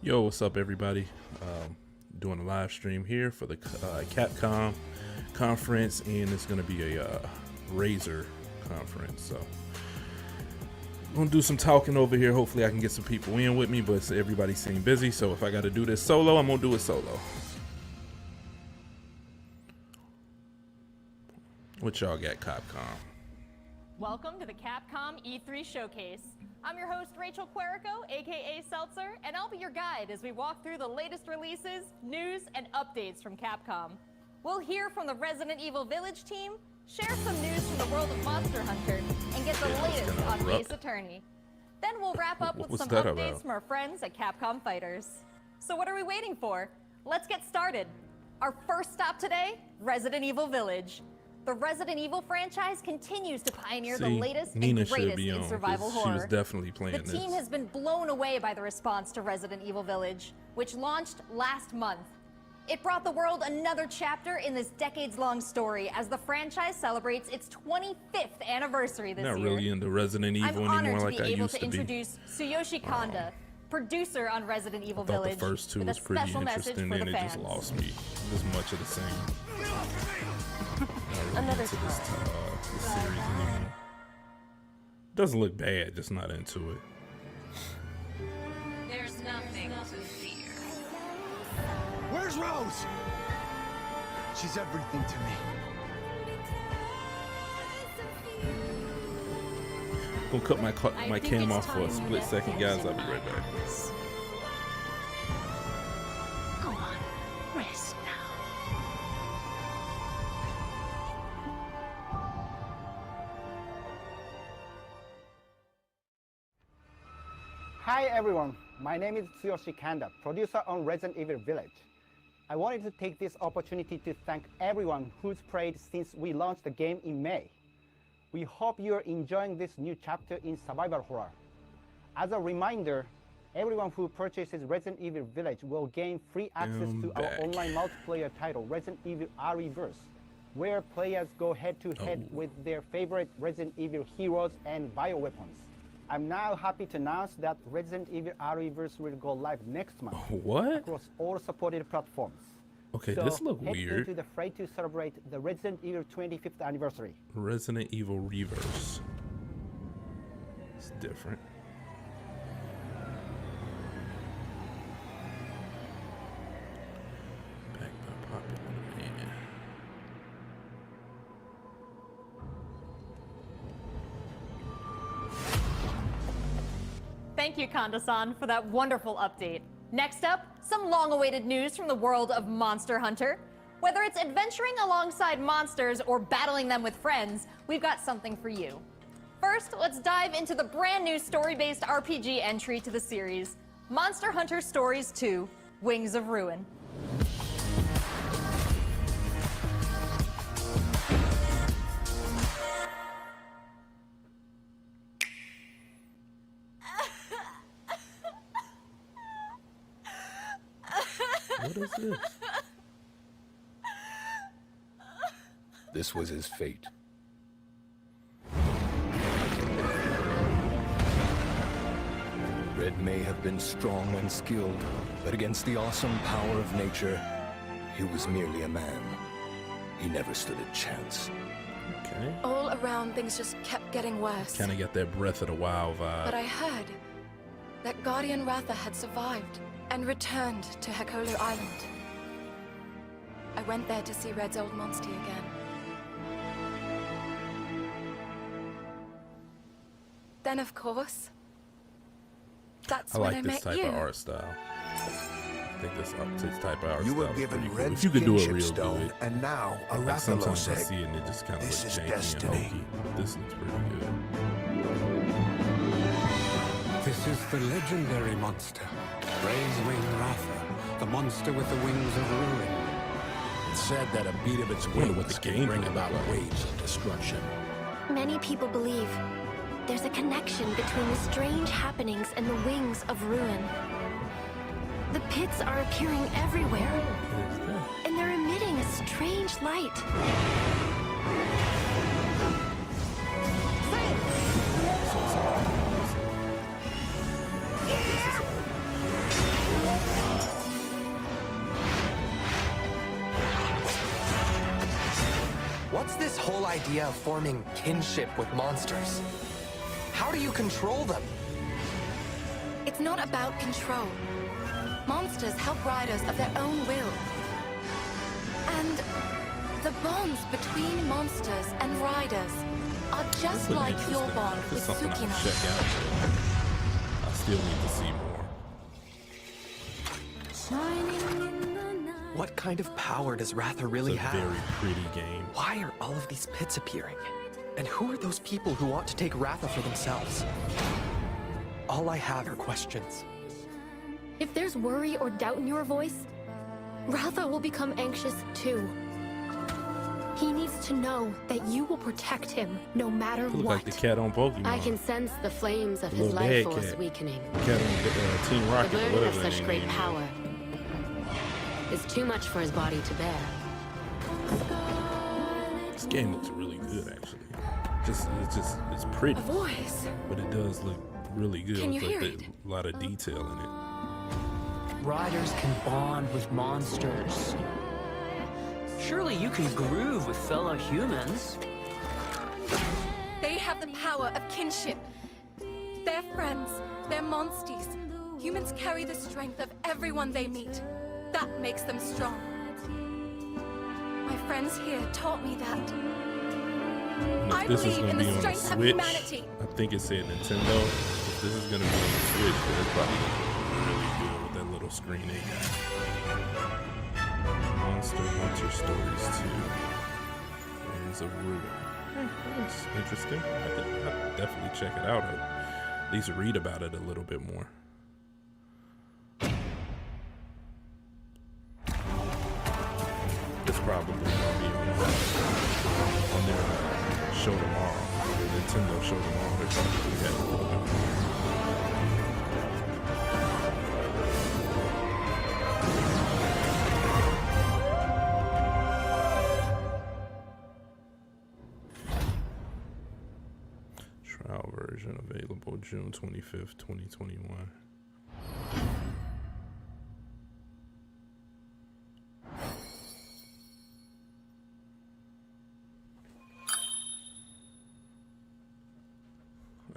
Yo, what's up, everybody? Doing a live stream here for the Capcom conference, and it's going to be a Razer conference. So I'm going to do some talking over here. Hopefully I can get some people in with me, but everybody seems busy. So if I got to do this solo, I'm going to do it solo. What y'all got, Capcom? Welcome to the Capcom E3 Showcase. I'm your host, Rachel Querico, aka Seltzer, and I'll be your guide as we walk through the latest releases, news, and updates from Capcom. We'll hear from the Resident Evil Village team, share some news from the world of Monster Hunter, and get the latest on Ace Attorney. Then we'll wrap up with some updates from our friends at Capcom Fighters. So what are we waiting for? Let's get started. Our first stop today, Resident Evil Village. The Resident Evil franchise continues to pioneer the latest and greatest in survival horror. She was definitely playing the team has been blown away by the response to Resident Evil Village, which launched last month. It brought the world another chapter in this decades-long story as the franchise celebrates its 25th anniversary this year. Not really into Resident Evil anymore like I used to be. I'm honored to be able to introduce Tsuyoshi Kanda, producer on Resident Evil Village. The first two was pretty interesting, and it just lost me. This much of the same. Another into this series anymore. Doesn't look bad, just not into it. There's nothing to fear. Where's Rose? She's everything to me. I'm gonna cut my cam off for a split second, guys. I'll be right back. Go on, rest now. Hi everyone, my name is Tsuyoshi Kanda, producer on Resident Evil Village. I wanted to take this opportunity to thank everyone who's played since we launched the game in May. We hope you're enjoying this new chapter in survival horror. As a reminder, everyone who purchases Resident Evil Village will gain free access to our online multiplayer title, Resident Evil R-Reverse, where players go head-to-head with their favorite Resident Evil heroes and bioweapons. I'm now happy to announce that Resident Evil R-Reverse will go live next month across all supported platforms. Okay, so this looks head weird. into the fray to celebrate the Resident Evil 25th anniversary. Resident Evil Reverse. It's different. Back by popular demand. Thank you, Kanda-san, for that wonderful update. Next up, some long-awaited news from the world of Monster Hunter. Whether it's adventuring alongside monsters or battling them with friends, we've got something for you. First, let's dive into the brand new story-based RPG entry to the series, Monster Hunter Stories 2: Wings of Ruin. What is this? This was his fate. Red may have been strong and skilled, but against the awesome power of nature, he was merely a man. He never stood a chance. Okay. All around, things just kept getting worse. Kind of got that Breath of the Wild vibe. But I heard that Guardian Ratha had survived and returned to Hekolu Island. I went there to see Red's old monster again. Then, of course, that's when I met you. I like this type of art style. I think this type of art You style were given cool. Red's If you could do it kinship real stone, good. and now a Like sometimes I Rathalos see it egg. and it just kind of This looks is janky destiny. and hokey. This looks pretty good. This is the legendary monster, Ray's Wing Ratha, the monster with the wings of ruin. It's said that a beat of its wonder what wings the can game bring will about look like. waves of destruction. Many people believe there's a connection between the strange happenings and the wings of ruin. The pits are appearing everywhere, What is that? and they're emitting a strange light. whole idea of forming kinship with monsters. How do you control them? It's not about control. Monsters help riders of their own will. And the bonds between monsters and riders are just like your bond with Something I can Tsukino. check out. I still need to see more. What kind of power does Ratha It's really a have? very pretty game. Why are all of these pits appearing? And who are those people who want to take Ratha for themselves? All I have are questions. If there's worry or doubt in your voice, Ratha will become anxious too. He needs to know that you will protect him no matter Look what. like the cat on Pokemon. I can sense the flames of The his little life bad force cat. weakening. Cat on Team The Rocket, burden whatever of that such name great is. power is too much for his body to bear. This game looks really good, actually. It's pretty, A voice. but it does look really good. Can you Looks hear like it? a lot of detail in it. Riders can bond with monsters. Surely you can groove with fellow humans. They have the power of kinship. They're friends. They're monsties. Humans carry the strength of everyone they meet. That makes them strong. My friends here taught me that. And I if this is believe going in to be the on the strength of Switch, humanity. I think it said Nintendo. If this is going to be on the Switch, then it's probably really good with that little screen they got. Monster Hunter Stories 2. Wings of Ruin. That's interesting. I'd definitely check it out. Or at least read about it a little bit more. It's probably going to be on their show tomorrow. The Nintendo show tomorrow. They're probably going to have it. Trial version available June 25th, 2021.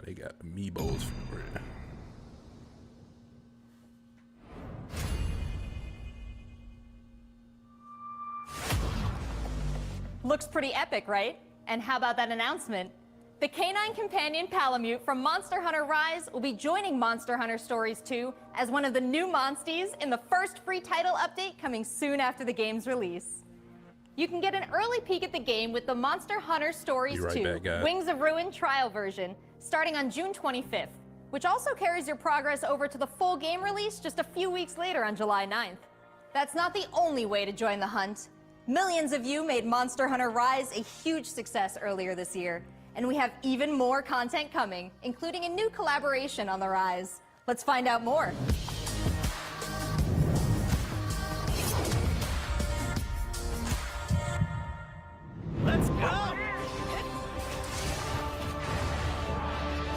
They got amiibos for it. Looks pretty epic, right? And how about that announcement? The canine companion Palamute from Monster Hunter Rise will be joining Monster Hunter Stories 2 as one of the new monsties in the first free title update coming soon after the game's release. You can get an early peek at the game with the Monster Hunter Stories Be right 2 back, guys. Wings of Ruin trial version starting on June 25th, which also carries your progress over to the full game release just a few weeks later on July 9th. That's not the only way to join the hunt. Millions of you made Monster Hunter Rise a huge success earlier this year, and we have even more content coming, including a new collaboration on the Rise. Let's find out more. Let's go!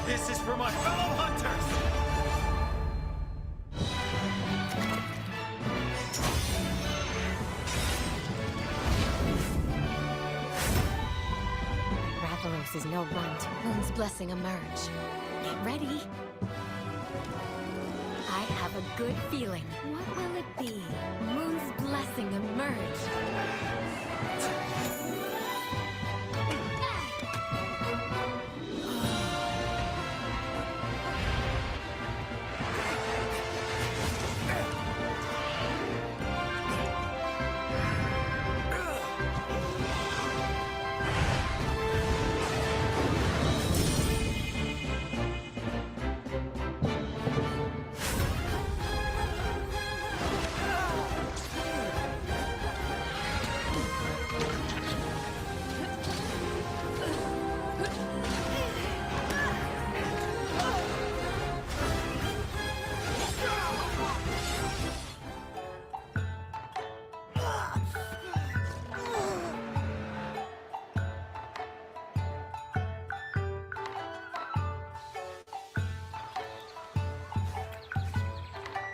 This is for my fellow hunters! Rathalos is no runt. Moon's blessing emerge. Get ready. I have a good feeling. What will it be? Moon's blessing emerge.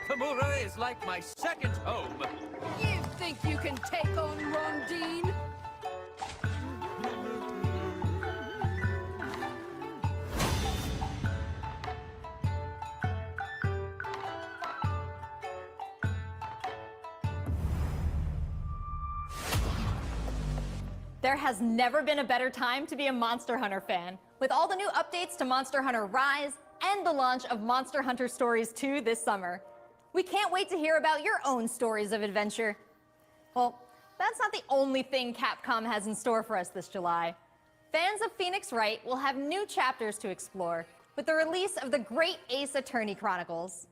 Tamura is like my second home. You think you can take on Rondine? There has never been a better time to be a Monster Hunter fan, with all the new updates to Monster Hunter Rise and the launch of Monster Hunter Stories 2 this summer. We can't wait to hear about your own stories of adventure. Well, that's not the only thing Capcom has in store for us this July. Fans of Phoenix Wright will have new chapters to explore with the release of the Great Ace Attorney Chronicles.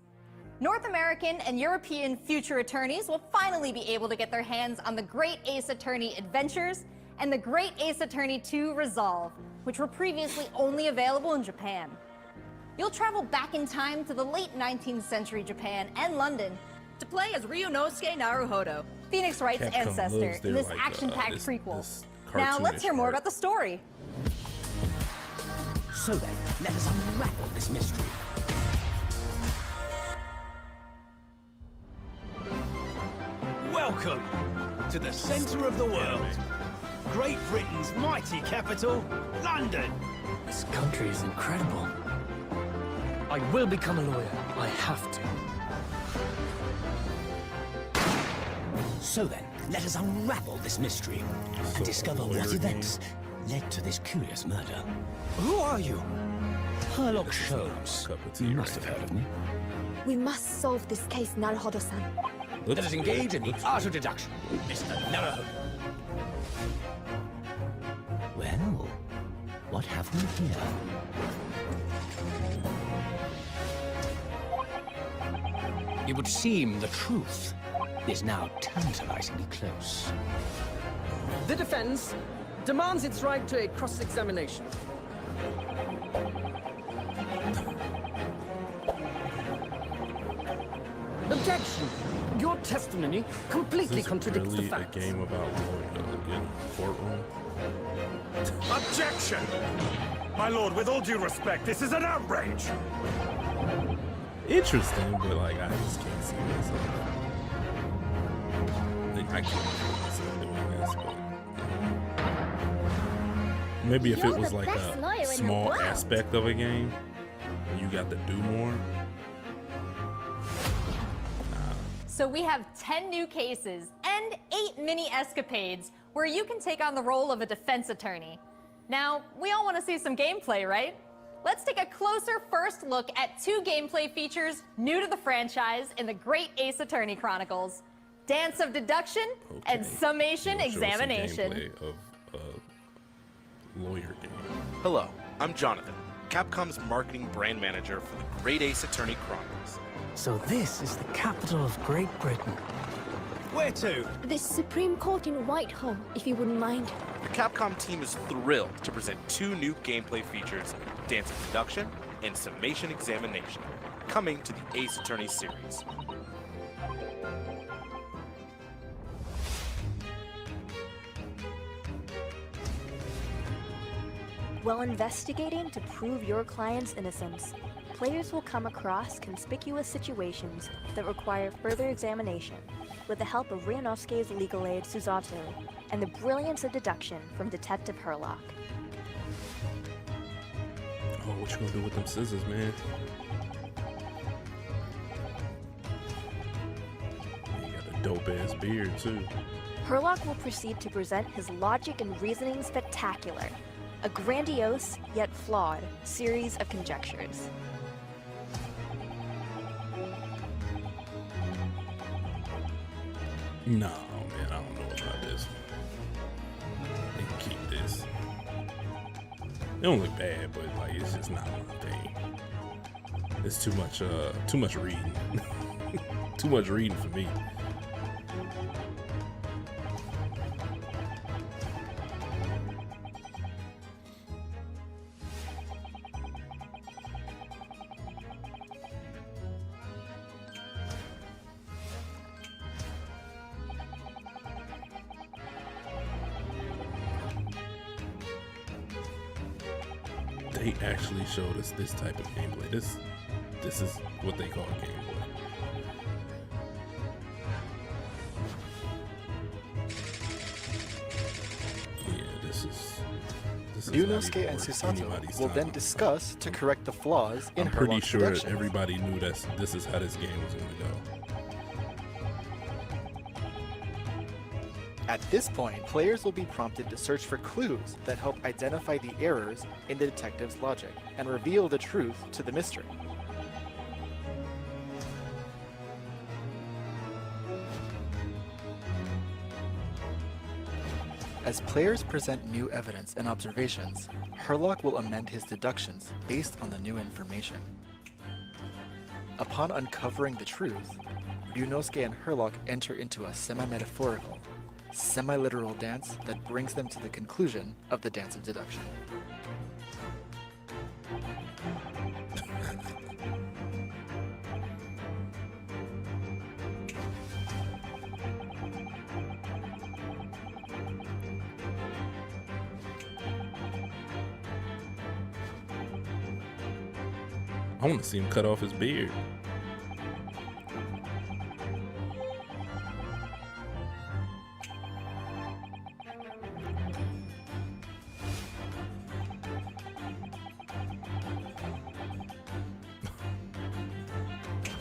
North American and European future attorneys will finally be able to get their hands on the Great Ace Attorney Adventures and the Great Ace Attorney 2 Resolve, which were previously only available in Japan. You'll travel back in time to the late 19th century Japan and London to play as Ryunosuke Naruhodo, Phoenix Wright's Capcom ancestor loves their, in this like, action-packed this prequel. Now let's hear more art. about the story. So then, let us unravel this mystery. Welcome to the center of the world. Great Britain's mighty capital, London. This country is incredible. I will become a lawyer. I have to. So then, let us unravel this mystery and discover what events led to this curious murder. Who are you? Herlock Sholmes. You must have heard of me. We must solve this case, Naruhodo-san. Let us engage in the art of deduction, Mr. Naruhodo. Well, what have we here? It would seem the truth is now tantalizingly close. The defense demands its right to a cross-examination. Objection! Your testimony completely contradicts the facts. A game about courtroom. Objection! My lord, with all due respect, this is an outrage! Interesting, but like I just can't see myself. Like, I can't see myself doing this, but maybe if it was like a small aspect of a game, and you got to do more. So we have 10 new cases and 8 mini escapades where you can take on the role of a defense attorney. Now, we all want to see some gameplay, right? Let's take a closer first look at 2 gameplay features new to the franchise in the Great Ace Attorney Chronicles: Dance of Deduction and Summation Examination. Gameplay of a lawyer game. Hello, I'm Jonathan, Capcom's marketing brand manager for the Great Ace Attorney Chronicles. So this is the capital of Great Britain. Where to? The Supreme Court in Whitehall, if you wouldn't mind. The Capcom team is thrilled to present 2 new gameplay features, Dance of Deduction and Summation Examination, coming to the Ace Attorney series. While investigating to prove your client's innocence, players will come across conspicuous situations that require further examination with the help of Ryunosuke's legal aid Susato and the brilliance of deduction from Detective Herlock. Oh, what you gonna do with them scissors, man? You got a dope ass beard too. Herlock will proceed to present his logic and reasoning spectacular, a grandiose yet flawed series of conjectures. No, man, I don't know about this. They can keep this. It don't look bad, but like it's just not my thing. It's too much reading. Too much reading for me. They actually showed us this type of gameplay. This is what they call gameplay. Yeah, this is Ryunosuke and Susato will then discuss to correct the flaws in I'm pretty Herlock's sure deductions. everybody knew this is how this game was going to go. At this point, players will be prompted to search for clues that help identify the errors in the detective's logic and reveal the truth to the mystery. As players present new evidence and observations, Herlock will amend his deductions based on the new information. Upon uncovering the truth, Ryunosuke and Herlock enter into a semi-metaphorical, semi-literal dance that brings them to the conclusion of the dance of deduction. I want to see him cut off his beard.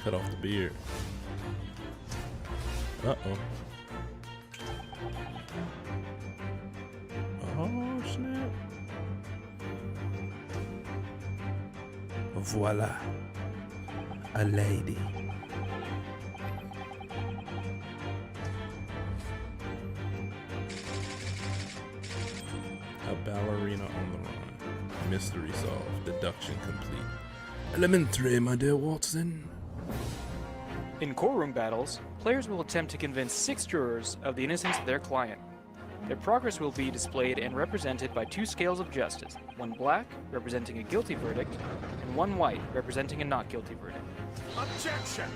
Cut off the beard. Uh-oh. Oh, snap. Voila. A lady. A ballerina on the run. Mystery solved. Deduction complete. Elementary, my dear Watson. In courtroom battles, players will attempt to convince 6 jurors of the innocence of their client. Their progress will be displayed and represented by 2 scales of justice, one black, representing a guilty verdict, and one white, representing a not guilty verdict. Objection!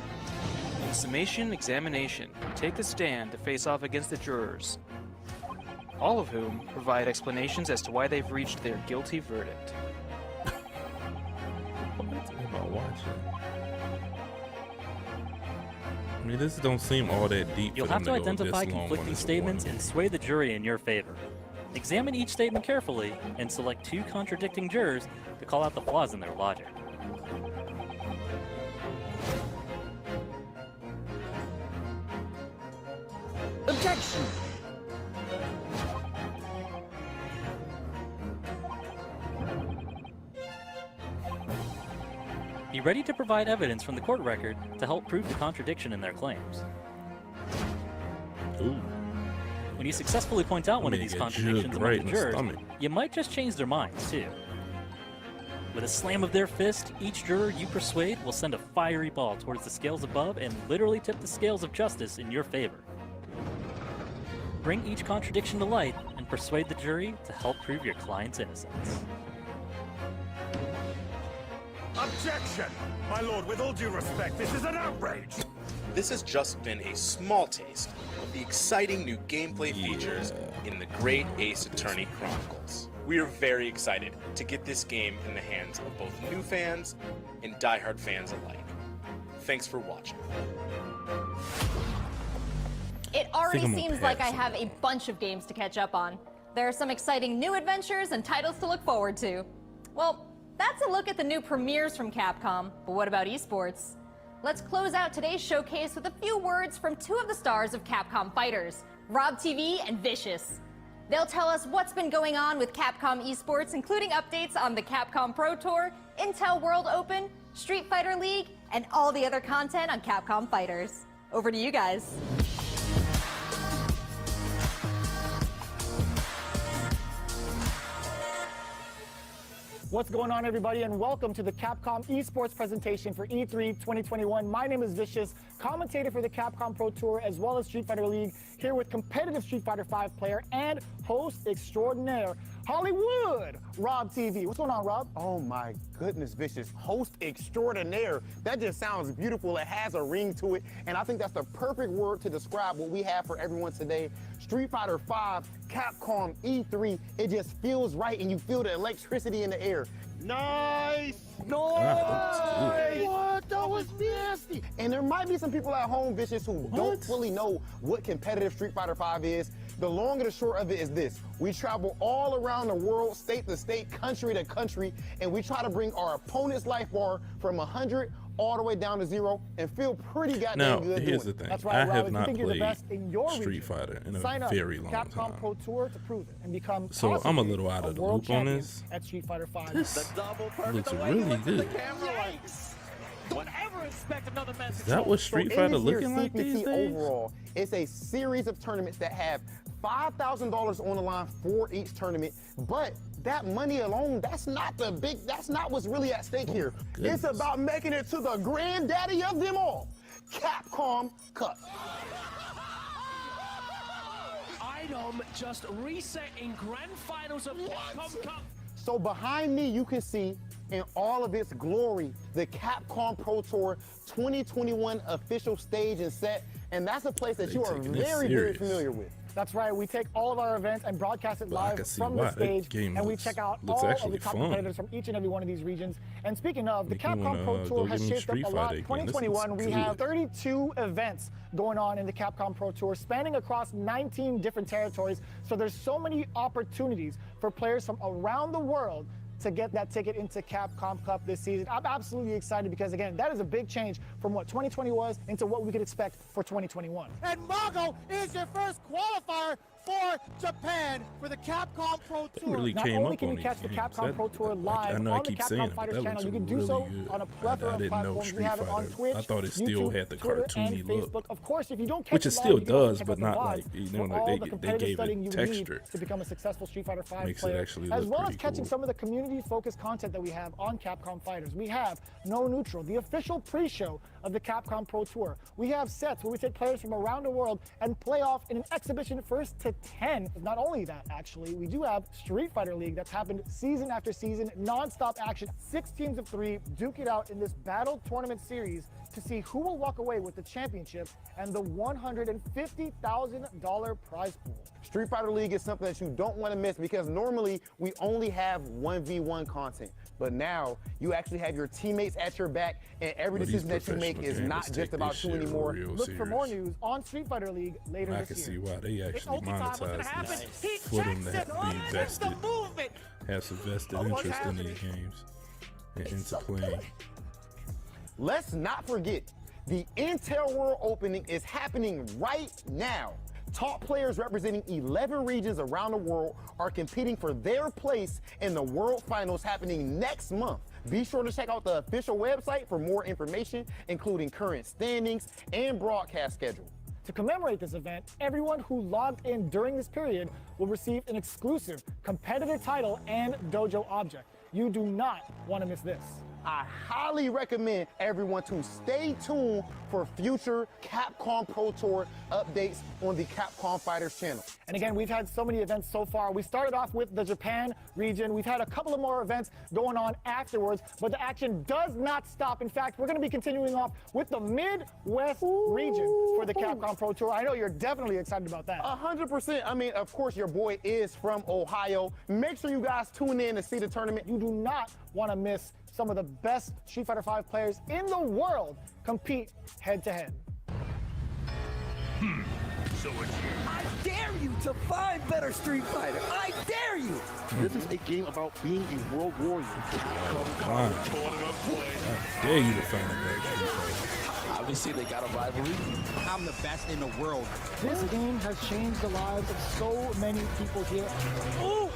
In summation examination, take the stand to face off against the jurors, all of whom provide explanations as to why they've reached their guilty verdict. What am I watching? I mean, this don't seem all that deep. You'll have to identify conflicting statements and sway the jury in your favor. Examine each statement carefully and select 2 contradicting jurors to call out the flaws in their logic. Objection! Be ready to provide evidence from the court record to help prove the contradiction in their claims. Ooh. When you successfully point out one of these contradictions among the jurors, you might just change their minds, too. With a slam of their fist, each juror you persuade will send a fiery ball towards the scales above and literally tip the scales of justice in your favor. Bring each contradiction to light and persuade the jury to help prove your client's innocence. Objection! My lord, with all due respect, this is an outrage! This has just been a small taste of the exciting new gameplay features in the Great Ace Attorney Chronicles. We are very excited to get this game in the hands of both new fans and diehard fans alike. Thanks for watching. It already seems like I have a bunch of games to catch up on. There are some exciting new adventures and titles to look forward to. Well, that's a look at the new premieres from Capcom, but what about esports? Let's close out today's showcase with a few words from 2 of the stars of Capcom Fighters, Rob TV and Vicious. They'll tell us what's been going on with Capcom esports, including updates on the Capcom Pro Tour, Intel World Open, Street Fighter League, and all the other content on Capcom Fighters. Over to you guys. What's going on, everybody, and welcome to the Capcom esports presentation for E3 2021. My name is Vicious, commentator for the Capcom Pro Tour as well as Street Fighter League, here with competitive Street Fighter V player and host extraordinaire, Hollywood, Rob TV. What's going on, Rob? Oh my goodness, Vicious, host extraordinaire. That just sounds beautiful. It has a ring to it, and I think that's the perfect word to describe what we have for everyone today. Street Fighter V, Capcom E3, it just feels right, and you feel the electricity in the air. Nice! Nice! What? That was nasty! And there might be some people at home, Vicious, who don't fully know what competitive Street Fighter V is. The long and the short of it is this. We travel all around the world, state to state, country to country, and we try to bring our opponent's life bar from 100 all the way down to 0 and feel pretty goddamn Now, good here's doing the it. thing. That's right, I Rob. have If you not think you're the played best in your Street region, Fighter in sign a up very for long Capcom time. Pro Tour to prove it and become So I'm a possibly little out of the world loop on champion this. at Street Fighter 5. This looks really good. Don't ever expect another match. Is that what Street So in Fighter this year's looking like these CPT days? Overall, it's a series of tournaments that have $5,000 on the line for each tournament, but that money alone, that's not what's really at stake here. goodness. It's about making it to the granddaddy of them all, Capcom Cup. Item just reset in grand finals of Capcom Cup. So behind me, you can see in all of its glory, the Capcom Pro Tour 2021 official stage and set, and that's a place that you are very familiar with. That's right. We take all of our events and broadcast it live from the stage, and we check out all of the top competitors from each and every one of these regions. And speaking of, the Capcom Pro Tour has shaped up a lot. 2021, we have 32 events going on in the Capcom Pro Tour, spanning across 19 different territories. So there's so many opportunities for players from around the world to get that ticket into Capcom Cup this season. I'm absolutely excited because, again, that is a big change from what 2020 was into what we could expect for 2021. And Mago is your first qualifier for Japan for the Capcom Pro Tour. Really Not came only up can on you catch the these Capcom games. Pro Tour live I know on I the keep Capcom saying it, but Fighters that channel, looks you can do really so good. on a plethora I of didn't know platforms. Street We have it on Fighter. Twitch, I thought it still YouTube, had the Twitter, cartoony and look. Facebook. Of course, if you don't catch Which it it live, still you can also does, check but out the not VOD like, you know, for like all they the gave competitive it studying you texture. need to become a successful Street Fighter 5 Makes it player, actually as look well as pretty catching cool. some of the community-focused content that we have on Capcom Fighters. We have No Neutral, the official pre-show of the Capcom Pro Tour. We have sets where we take players from around the world and play off in an exhibition first to 10. Not only that, actually, we do have Street Fighter League that's happened season after season, non-stop action, 6 teams of 3 duke it out in this battle tournament series to see who will walk away with the championship and the $150,000 prize pool. Street Fighter League is something that you don't want to miss because normally we only have 1v1 content. But now you actually have your teammates at your back, and every decision that you make is not just about you anymore. Look for more news on Street Fighter League later I this can year. see why they actually monetize this for them to have to be vested, have some vested interest in these games and into playing. Let's not forget, the Intel World Opening is happening right now. Top players representing 11 regions around the world are competing for their place in the World Finals happening next month. Be sure to check out the official website for more information, including current standings and broadcast schedule. To commemorate this event, everyone who logged in during this period will receive an exclusive competitor title and dojo object. You do not want to miss this. I highly recommend everyone to stay tuned for future Capcom Pro Tour updates on the Capcom Fighters channel. And again, we've had so many events so far. We started off with the Japan region. We've had a couple of more events going on afterwards, but the action does not stop. In fact, we're going to be continuing off with the Midwest region for the Capcom Pro Tour. I know you're definitely excited about that. 100%. I mean, of course, your boy is from Ohio. Make sure you guys tune in to see the tournament. You do not want to miss some of the best Street Fighter 5 players in the world compete head-to-head. So it's I dare you to find better Street Fighter. I dare you. This is a game about being a world warrior. How dare you to find a better Street Fighter? Obviously, they got a rivalry. I'm the best in the world. This game has changed the lives of so many people here. Ooh! The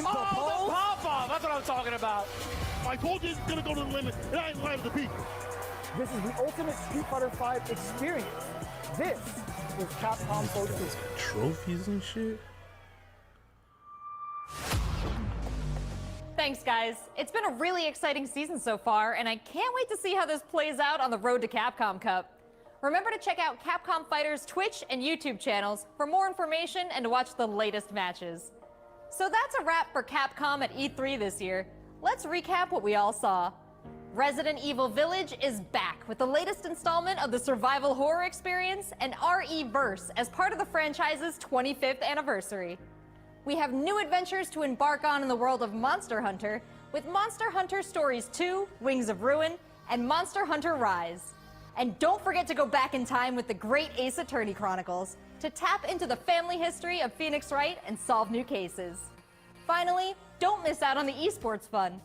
pop-off! That's what I'm talking about. I told you it's gonna go to the limit, and I ain't lying to the peak. This is the ultimate Street Fighter 5 experience. This is Capcom Pro Tour. Trophies and shit. Thanks, guys. It's been a really exciting season so far, and I can't wait to see how this plays out on the road to Capcom Cup. Remember to check out Capcom Fighters' Twitch and YouTube channels for more information and to watch the latest matches. So that's a wrap for Capcom at E3 this year. Let's recap what we all saw. Resident Evil Village is back with the latest installment of the survival horror experience and RE-Verse as part of the franchise's 25th anniversary. We have new adventures to embark on in the world of Monster Hunter with Monster Hunter Stories 2, Wings of Ruin, and Monster Hunter Rise. And don't forget to go back in time with the great Ace Attorney Chronicles to tap into the family history of Phoenix Wright and solve new cases. Finally, don't miss out on the esports fun.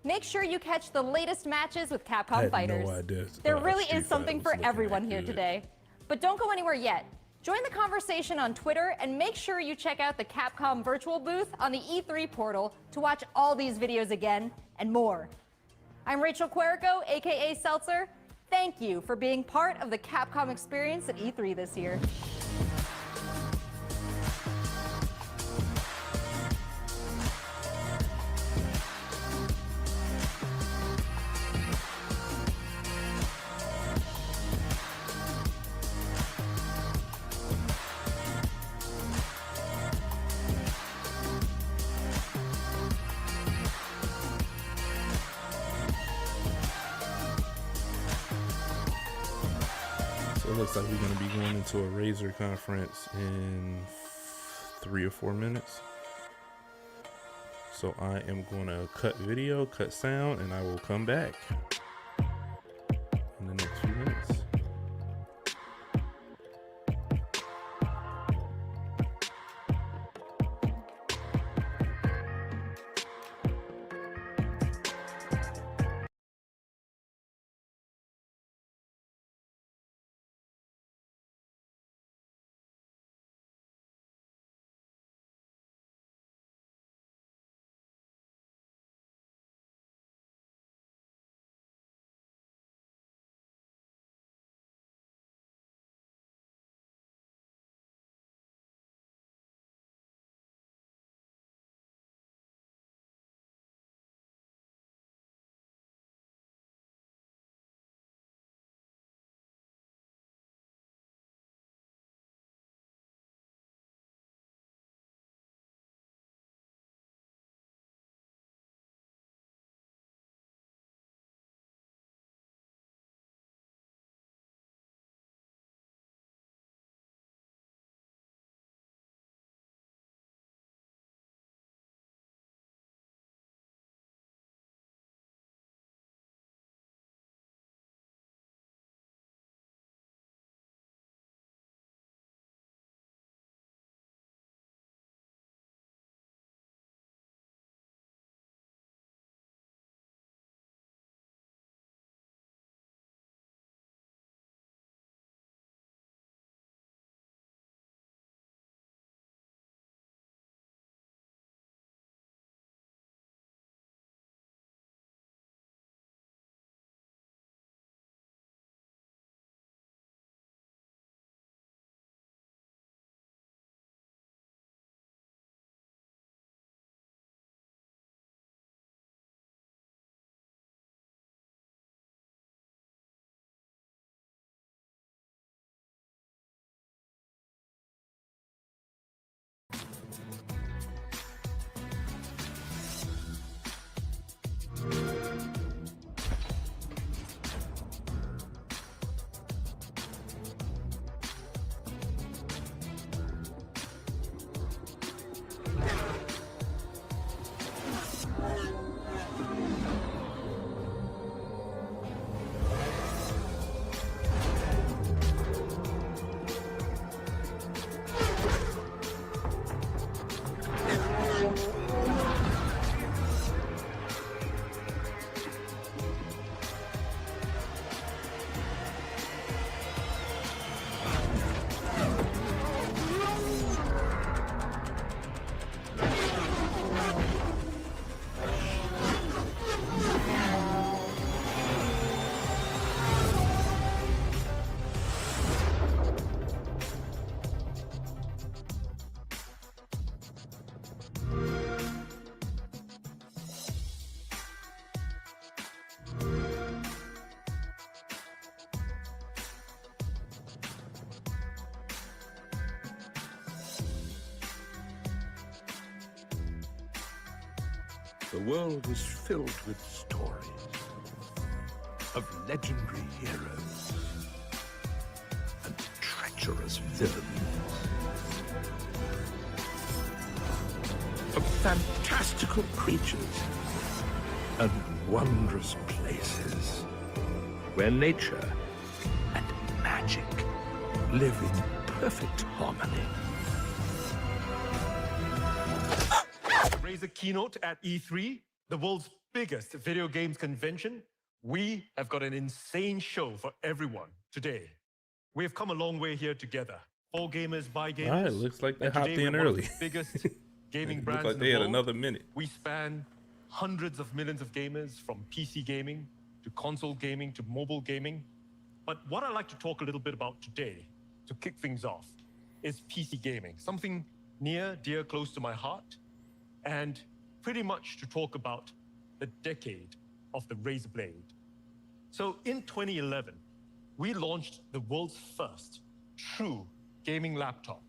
make sure you catch the latest matches with I Capcom had fighters. no idea, There really Street is something Fighter for was looking everyone that here good. today. But don't go anywhere yet. Join the conversation on Twitter and make sure you check out the Capcom virtual booth on the E3 portal to watch all these videos again and more. I'm Rachel Querico, aka Seltzer. Thank you for being part of the Capcom experience at E3 this year. So it looks like we're going to be going into a Razer conference in 3 or 4 minutes. So I am going to cut video, cut sound, and I will come back in the next few minutes. The world was filled with stories of legendary heroes and treacherous villains, of fantastical creatures and wondrous places where nature and magic live in perfect harmony. Razer keynote at E3, the world's biggest video games convention, we have got an insane show for everyone today. We have come a long way here together. For gamers, by gamers. All right, looks like they And hopped today in we're one of early. the biggest gaming brands Looks like in they the had world. another minute. We span hundreds of millions of gamers, from PC gaming to console gaming to mobile gaming. But what I'd like to talk a little bit about today, to kick things off, is PC gaming. Something near, dear, close to my heart, and pretty much to talk about the decade of the Razer Blade. So in 2011, we launched the world's first true gaming laptop.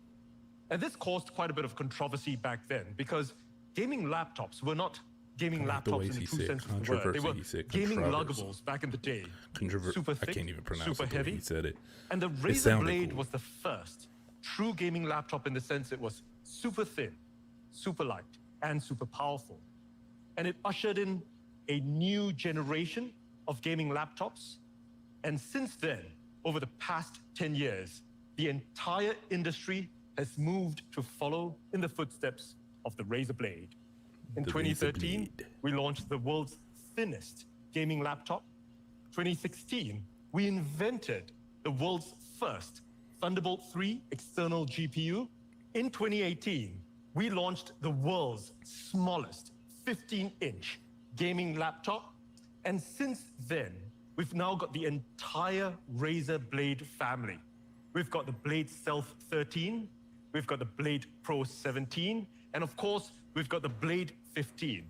And this caused quite a bit of controversy back then, because gaming laptops were not gaming laptops in the true sense of the word. They were gaming luggables back in the day. Super thick, I can't even pronounce super it the way heavy. he said it. And the Razer Blade was the first true gaming laptop in the sense it was super thin, super light, and super powerful. And it ushered in a new generation of gaming laptops. And since then, over the past 10 years, the entire industry has moved to follow in the footsteps of the Razer Blade. In 2013, we launched the world's thinnest gaming laptop. 2016, we invented the world's first Thunderbolt 3 external GPU. In 2018, we launched the world's smallest 15-inch gaming laptop. And since then, we've now got the entire Razer Blade family. We've got the Blade Stealth 13, we've got the Blade Pro 17, and of course, we've got the Blade 15.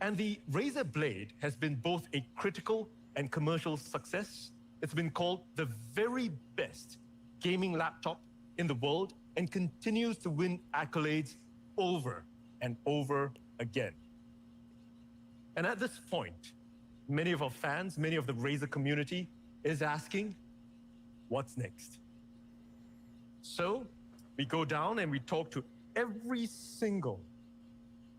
And the Razer Blade has been both a critical and commercial success. It's been called the very best gaming laptop in the world and continues to win accolades over and over again. And at this point, many of our fans, many of the Razer community is asking, what's next? So we go down and we talk to every single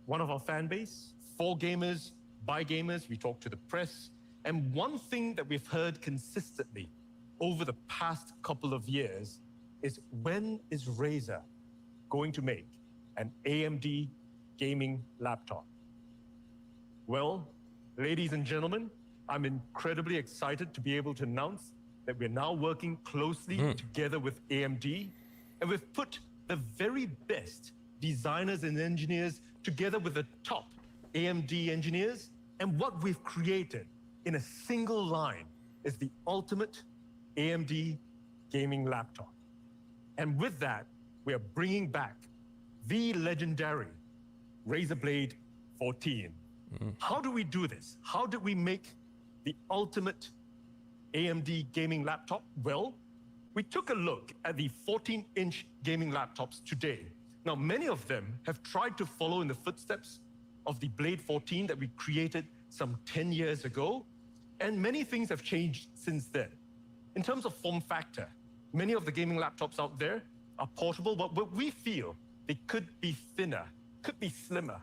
one of our fan base, for gamers, by gamers. We talk to the press. And one thing that we've heard consistently over the past couple of years is, when is Razer going to make an AMD gaming laptop? Well, ladies and gentlemen, I'm incredibly excited to be able to announce that we're now working closely together with AMD, and we've put the very best designers and engineers together with the top AMD engineers, and what we've created in a single line is the ultimate AMD gaming laptop. And with that, we are bringing back the legendary Razer Blade 14. How do we do this? How did we make the ultimate AMD gaming laptop? Well, we took a look at the 14-inch gaming laptops today. Now, many of them have tried to follow in the footsteps of the Blade 14 that we created some 10 years ago, and many things have changed since then. In terms of form factor, many of the gaming laptops out there are portable, but we feel they could be thinner, could be slimmer.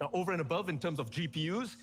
Now, over and above, in terms of GPUs,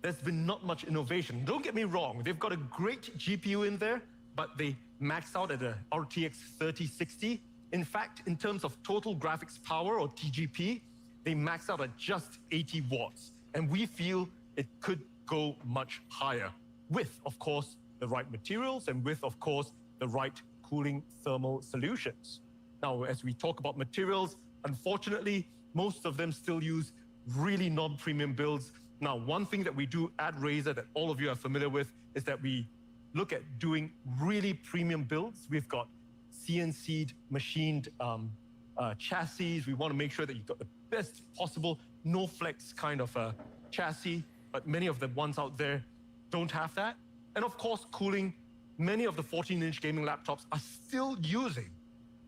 there's been not much innovation. Don't get me wrong, they've got a great GPU in there, but they max out at a RTX 3060. In fact, in terms of total graphics power, or TGP, they max out at just 80 watts. And we feel it could go much higher with, of course, the right materials and with, of course, the right cooling thermal solutions. Now, as we talk about materials, unfortunately, most of them still use really non-premium builds. Now, one thing that we do at Razer that all of you are familiar with is that we look at doing really premium builds. We've got CNC'd machined chassis. We want to make sure that you've got the best possible no flex kind of chassis, but many of the ones out there don't have that. And of course, cooling. Many of the 14-inch gaming laptops are still using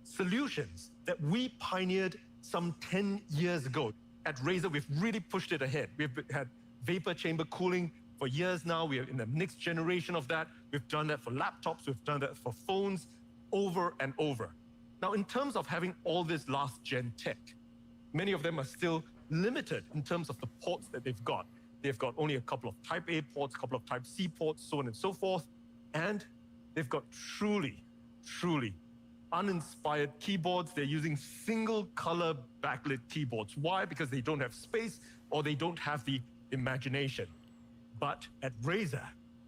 solutions that we pioneered some 10 years ago. At Razer, we've really pushed it ahead. We've had vapor chamber cooling for years now. We are in the next generation of that. We've done that for laptops. We've done that for phones, over and over. Now, in terms of having all this last-gen tech, many of them are still limited in terms of the ports that they've got. They've got only a couple of Type A ports, a couple of Type C ports, so on and so forth. And they've got truly, truly uninspired keyboards. They're using single color backlit keyboards. Why? Because they don't have space, or they don't have the imagination. But at Razer,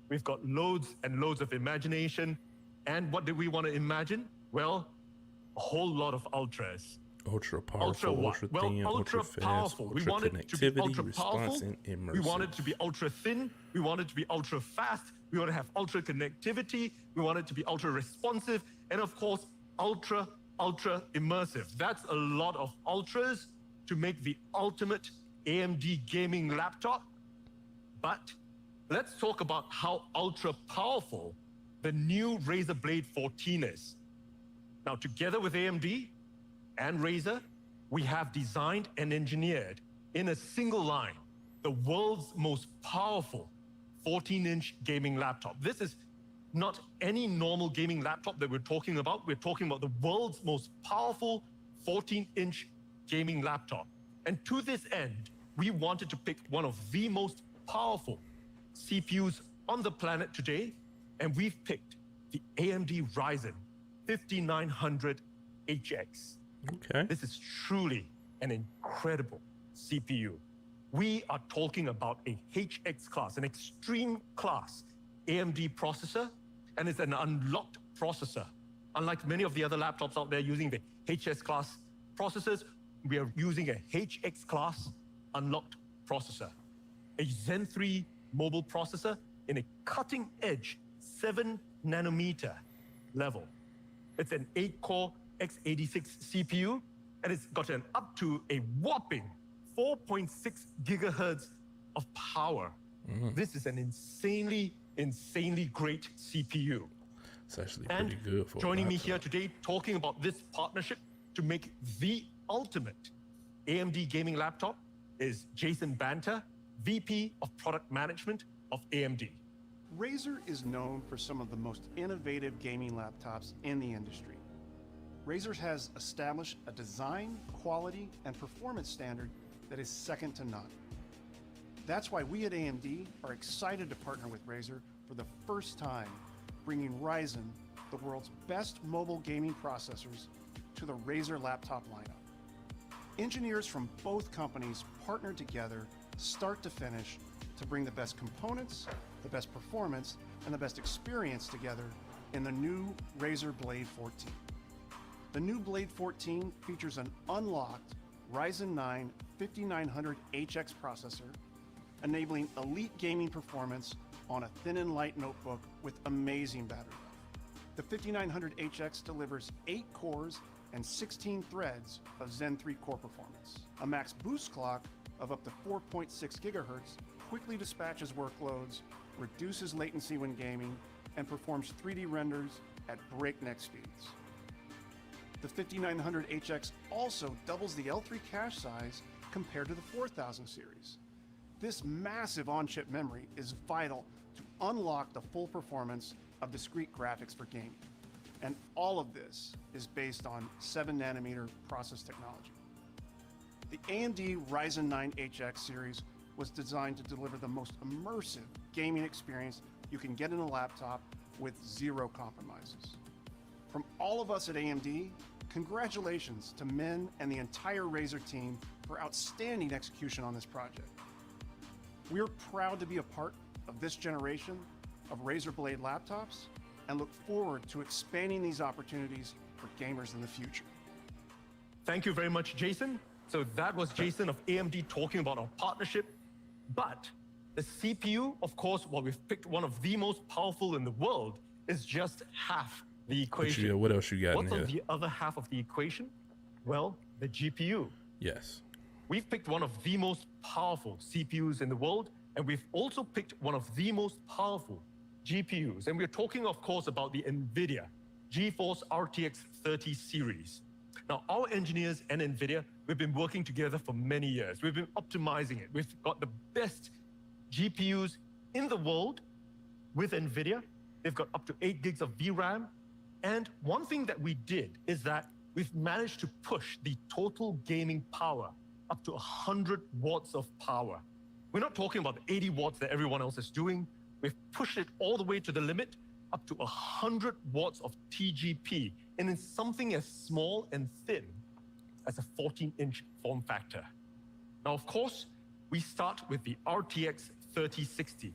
we've got loads and loads of imagination. And what did we want to imagine? Well, a whole lot of ultras. Ultra powerful, Ultra what? ultra Well, thin, ultra ultra powerful. fast, We ultra want it to be connectivity, ultra response, powerful. and immersive. We want it to be ultra thin. We want it to be ultra fast. We want to have ultra connectivity. We want it to be ultra responsive. And of course, ultra immersive. That's a lot of ultras to make the ultimate AMD gaming laptop. But let's talk about how ultra powerful the new Razer Blade 14 is. Now, together with AMD and Razer, we have designed and engineered in a single line the world's most powerful 14-inch gaming laptop. This is not any normal gaming laptop that we're talking about. We're talking about the world's most powerful 14-inch gaming laptop. And to this end, we wanted to pick one of the most powerful CPUs on the planet today, and we've picked the AMD Ryzen 5900HX. Okay. This is truly an incredible CPU. We are talking about a HX class, an extreme class AMD processor, and it's an unlocked processor. Unlike many of the other laptops out there using the HS class processors, we are using a HX class unlocked processor, a Zen 3 mobile processor in a cutting-edge 7-nanometer level. It's an 8-core x86 CPU, and it's got an up to a whopping 4.6 gigahertz of power. This is an insanely great CPU. It's actually pretty good for joining me here today talking about this partnership to make the ultimate AMD gaming laptop is Jason Banter, VP of Product Management of AMD. Razer is known for some of the most innovative gaming laptops in the industry. Razer has established a design, quality, and performance standard that is second to none. That's why we at AMD are excited to partner with Razer for the first time, bringing Ryzen, the world's best mobile gaming processors, to the Razer laptop lineup. Engineers from both companies partnered together, start to finish, to bring the best components, the best performance, and the best experience together in the new Razer Blade 14. The new Blade 14 features an unlocked Ryzen 9 5900HX processor, enabling elite gaming performance on a thin and light notebook with amazing battery life. The 5900HX delivers 8 cores and 16 threads of Zen 3 core performance. A max boost clock of up to 4.6 gigahertz quickly dispatches workloads, reduces latency when gaming, and performs 3D renders at breakneck speeds. The 5900HX also doubles the L3 cache size compared to the 4000 series. This massive on-chip memory is vital to unlock the full performance of discrete graphics for gaming. And all of this is based on 7-nanometer process technology. The AMD Ryzen 9 HX series was designed to deliver the most immersive gaming experience you can get in a laptop with zero compromises. From all of us at AMD, congratulations to Min and the entire Razer team for outstanding execution on this project. We're proud to be a part of this generation of Razer Blade laptops and look forward to expanding these opportunities for gamers in the future. Thank you very much, Jason. So that was Jason of AMD talking about our partnership. But the CPU, of course, while we've picked one of the most powerful in the world, is just half the equation. What else you got What's in on here? the other half of the equation? Well, the GPU. Yes. We've picked one of the most powerful CPUs in the world, and we've also picked one of the most powerful GPUs. And we're talking, of course, about the NVIDIA GeForce RTX 30 series. Now, our engineers and NVIDIA, we've been working together for many years. We've been optimizing it. We've got the best GPUs in the world with NVIDIA. They've got up to 8 gigs of VRAM. And one thing that we did is that we've managed to push the total gaming power up to 100 watts of power. We're not talking about the 80 watts that everyone else is doing. We've pushed it all the way to the limit, up to 100 watts of TGP, and in something as small and thin as a 14-inch form factor. Now, of course, we start with the RTX 3060.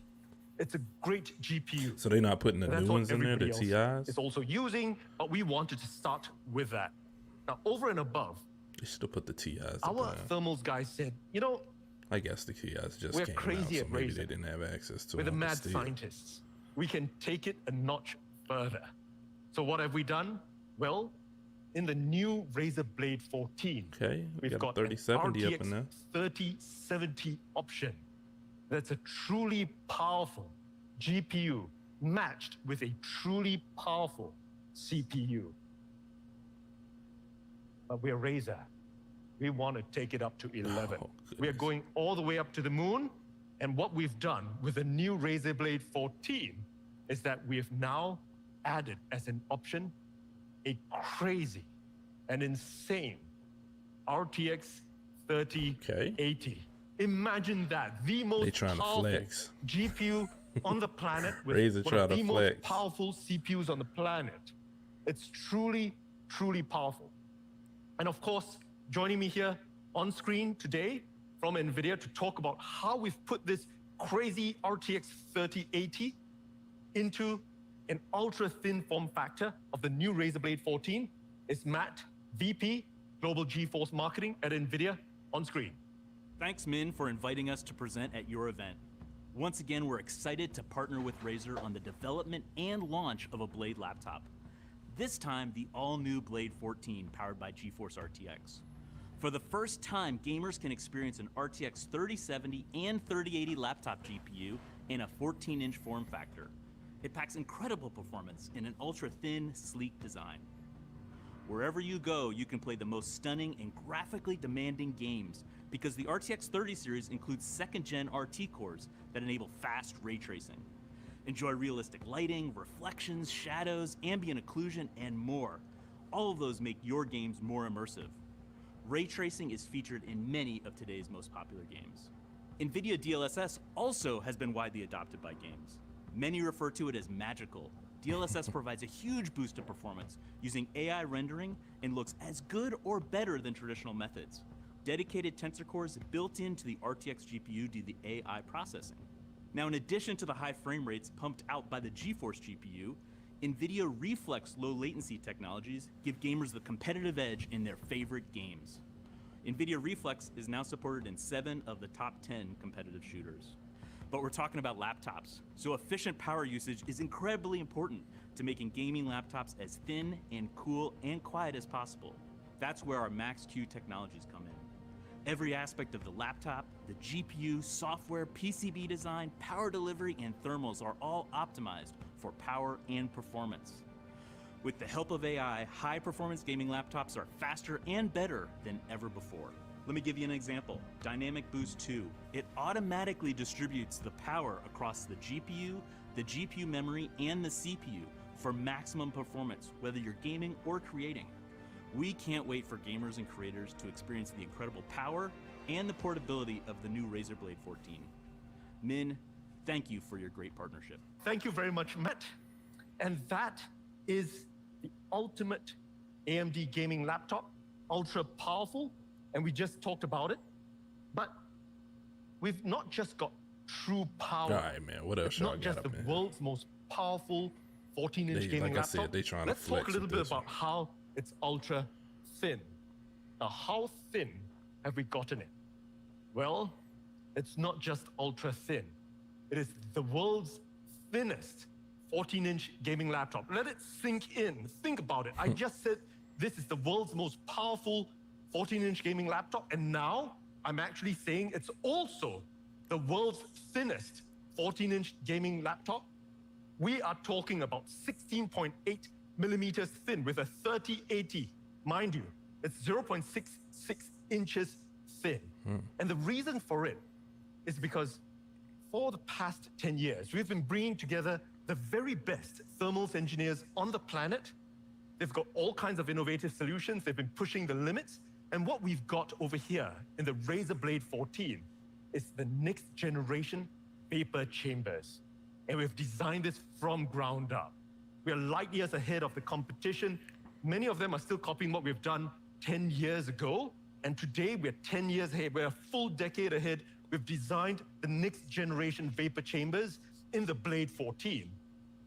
It's a great GPU. So they're not putting the new ones in there, the TIs? It's also using, but we wanted to start with that. Now, over and above, they still put the TIs. Our thermals guys said, you know, I guess the TIs just we're came crazy out, at so maybe Razer. they didn't have access to We're the them. mad scientists. We can take it a notch further. So what have we done? Well, in the new Razer Blade 14, we've got 3070 an up in there. RTX 3070 option. That's a truly powerful GPU matched with a truly powerful CPU. But we're Razer. We want to take it up to 11. We are going all the way up to the moon. And what we've done with the new Razer Blade 14 is that we have now added as an option a crazy and insane RTX 3080. Imagine that, the most powerful GPU on the planet with one of the most powerful CPUs on the planet. It's truly, truly powerful. And of course, joining me here on screen today from NVIDIA to talk about how we've put this crazy RTX 3080 into an ultra-thin form factor of the new Razer Blade 14 is Matt, VP, Global GeForce Marketing at NVIDIA, on screen. Thanks, Min, for inviting us to present at your event. Once again, we're excited to partner with Razer on the development and launch of a Blade laptop. This time, the all-new Blade 14 powered by GeForce RTX. For the first time, gamers can experience an RTX 3070 and 3080 laptop GPU in a 14-inch form factor. It packs incredible performance in an ultra-thin, sleek design. Wherever you go, you can play the most stunning and graphically demanding games because the RTX 30 series includes second-gen RT cores that enable fast ray tracing. Enjoy realistic lighting, reflections, shadows, ambient occlusion, and more. All of those make your games more immersive. Ray tracing is featured in many of today's most popular games. NVIDIA DLSS also has been widely adopted by games. Many refer to it as magical. DLSS provides a huge boost in performance using AI rendering and looks as good or better than traditional methods. Dedicated tensor cores built into the RTX GPU do the AI processing. Now, in addition to the high frame rates pumped out by the GeForce GPU, NVIDIA Reflex low latency technologies give gamers the competitive edge in their favorite games. NVIDIA Reflex is now supported in 7 of the top 10 competitive shooters. But we're talking about laptops, so efficient power usage is incredibly important to making gaming laptops as thin and cool and quiet as possible. That's where our Max-Q technologies come in. Every aspect of the laptop, the GPU, software, PCB design, power delivery, and thermals are all optimized for power and performance. With the help of AI, high-performance gaming laptops are faster and better than ever before. Let me give you an example. Dynamic Boost 2. It automatically distributes the power across the GPU memory, and the CPU for maximum performance, whether you're gaming or creating. We can't wait for gamers and creators to experience the incredible power and the portability of the new Razer Blade 14. Min, thank you for your great partnership. Thank you very much, Matt. And that is the ultimate AMD gaming laptop, ultra powerful, and we just talked about it. But we've not just got true power. All right, man. What else it's y'all not got just up the in? world's most powerful 14-inch gaming like laptop. I said, they trying to Let's talk flex a little with bit this about how it's ultra thin. Now, how thin have we gotten it? Well, it's not just ultra thin. It is the world's thinnest 14-inch gaming laptop. Let it sink in. Think about it. I just said this is the world's most powerful 14-inch gaming laptop, and now I'm actually saying it's also the world's thinnest 14-inch gaming laptop. We are talking about 16.8 millimeters thin with a 3080. Mind you, it's 0.66 inches thin. And the reason for it is because for the past 10 years, we've been bringing together the very best thermals engineers on the planet. They've got all kinds of innovative solutions. They've been pushing the limits. And what we've got over here in the Razer Blade 14 is the next generation vapor chambers. And we've designed this from ground up. We are light years ahead of the competition. Many of them are still copying what we've done 10 years ago. And today we're 10 years ahead. We're a full decade ahead we've designed the next generation vapor chambers in the Blade 14.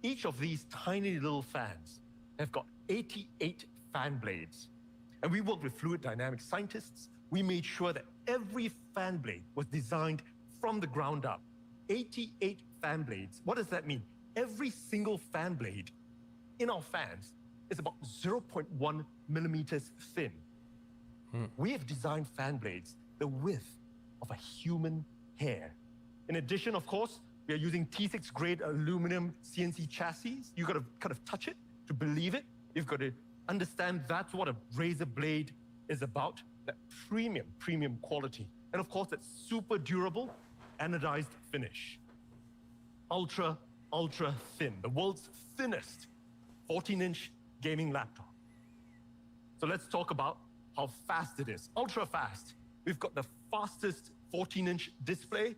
Each of these tiny little fans have got 88 fan blades. And we worked with fluid dynamics scientists. We made sure that every fan blade was designed from the ground up. 88 fan blades. What does that mean? Every single fan blade in our fans is about 0.1 millimeters thin. We have designed fan blades the width of a human hair. In addition, of course, we are using T6 grade aluminum CNC chassis. You got to kind of touch it to believe it. You've got to understand that's what a razor blade is about, that premium quality. And of course, that super durable anodized finish. Ultra thin, the world's thinnest 14-inch gaming laptop. So let's talk about how fast it is. Ultra fast. We've got the fastest 14-inch display.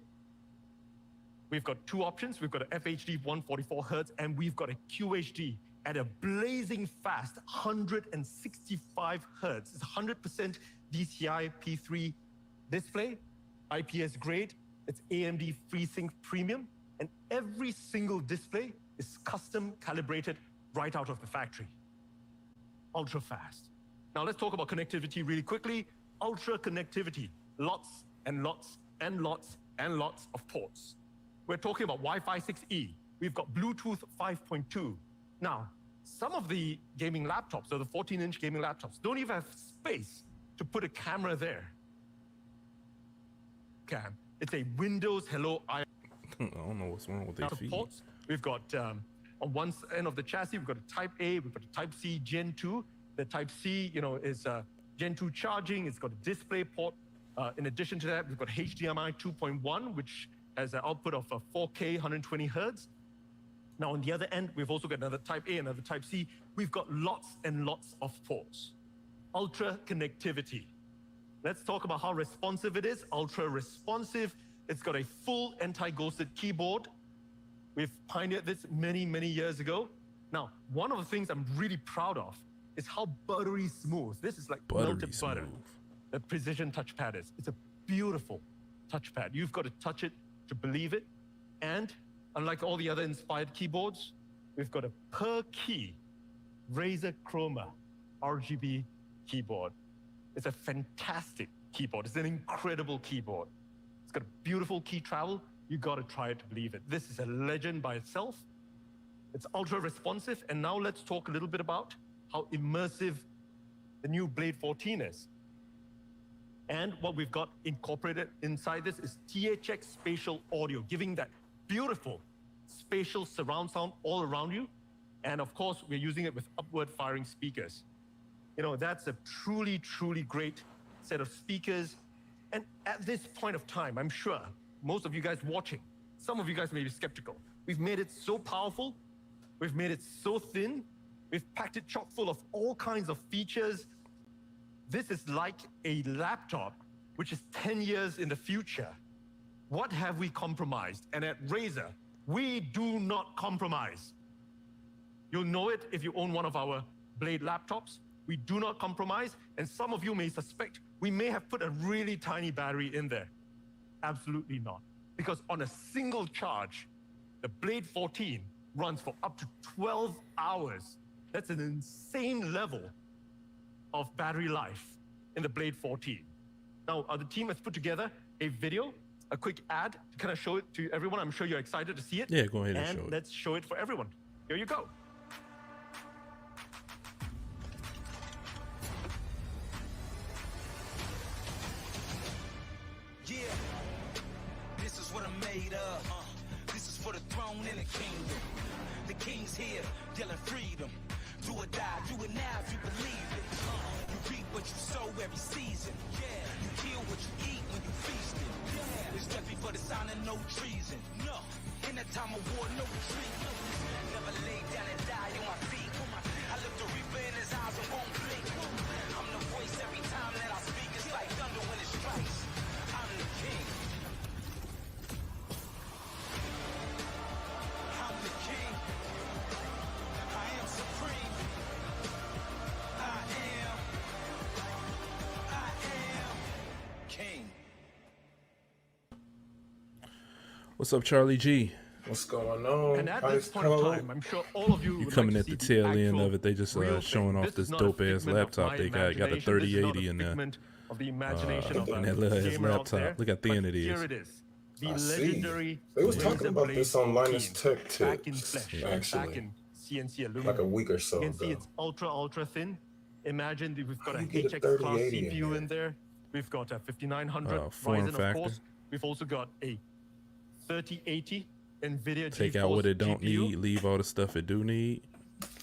We've got two options. We've got a FHD 144 Hertz, and we've got a QHD at a blazing fast 165 Hertz. It's 100% DCI P3 display, IPS grade. It's AMD FreeSync Premium, and every single display is custom calibrated right out of the factory. Ultra fast. Now let's talk about connectivity really quickly. Ultra connectivity, lots and lots and lots and lots of ports. We're talking about Wi-Fi 6E. We've got Bluetooth 5.2. Now, some of the gaming laptops, or the 14-inch gaming laptops, don't even have space to put a camera there. Cam, it's a Windows Hello I don't know what's wrong with their feet. Ports. We've got on one end of the chassis, we've got a Type A, we've got a Type C Gen 2. The Type C, is Gen 2 charging. It's got a display port. In addition to that, we've got HDMI 2.1, which has an output of 4K 120 Hertz. Now, on the other end, we've also got another Type A, another Type C. We've got lots and lots of ports. Ultra connectivity. Let's talk about how responsive it is. Ultra responsive. It's got a full anti-ghosted keyboard. We've pioneered this many, many years ago. Now, one of the things I'm really proud of is how buttery smooth. This is like melted butter. The precision touchpad is. It's a beautiful touchpad. You've got to touch it to believe it. And unlike all the other inspired keyboards, we've got a per key Razer Chroma RGB keyboard. It's a fantastic keyboard. It's an incredible keyboard. It's got a beautiful key travel. You got to try it to believe it. This is a legend by itself. It's ultra responsive. And now let's talk a little bit about how immersive the new Blade 14 is. And what we've got incorporated inside this is THX spatial audio, giving that beautiful spatial surround sound all around you. And of course, we're using it with upward firing speakers. That's a truly, truly great set of speakers. And at this point of time, I'm sure most of you guys watching, some of you guys may be skeptical. We've made it so powerful. We've made it so thin. We've packed it chock full of all kinds of features. This is like a laptop, which is 10 years in the future. What have we compromised? And at Razer, we do not compromise. You'll know it if you own one of our Blade laptops. We do not compromise. And some of you may suspect we may have put a really tiny battery in there. Absolutely not. Because on a single charge, the Blade 14 runs for up to 12 hours. That's an insane level of battery life in the Blade 14. Now, the team has put together a video, a quick ad to kind of show it to everyone. I'm sure you're excited to see it. Yeah, go ahead and show it. Let's show it for everyone. Here you go. Yeah, this is what I'm made of. This is for the throne and the kingdom. The king's here, yelling freedom. Do or die, do it now if you believe it. You reap what you sow every season. Yeah, you kill what you eat when you feast it. Yeah, it's death before the sign of no treason. No, in that time of war, no retreat. Never lay down and die on my feet. I look the reaper in his eyes and won't blink. I'm the voice every time that I speak. It's like thunder when it strikes. I'm the king. I'm the king. I am supreme. I am king. What's up, Charlie G? What's going on? And at this point in time, I'm sure all of you You would coming like at to the see tail end actual of it? They just real showing thing. off this is not a dope ass figment of laptop my they got. Got the imagination. This is not 3080 a in there. figment of the imagination of And a that little ass gamer out there, laptop. Look how thin but it is. Here it is. The I see. legendary They was talking Razer about Blade this on Linus 14, Tech back in Tips, flesh, back actually, in CNC aluminum. like a week or so You can see ago. it's ultra thin. Imagine that we've got How a you get a HX class 3080 in CPU there? in there. We've got a 5900 form Ryzen, of factor. course. We've also got a 3080 NVIDIA Take GeForce out what it don't GPU. need, leave all the stuff it do need,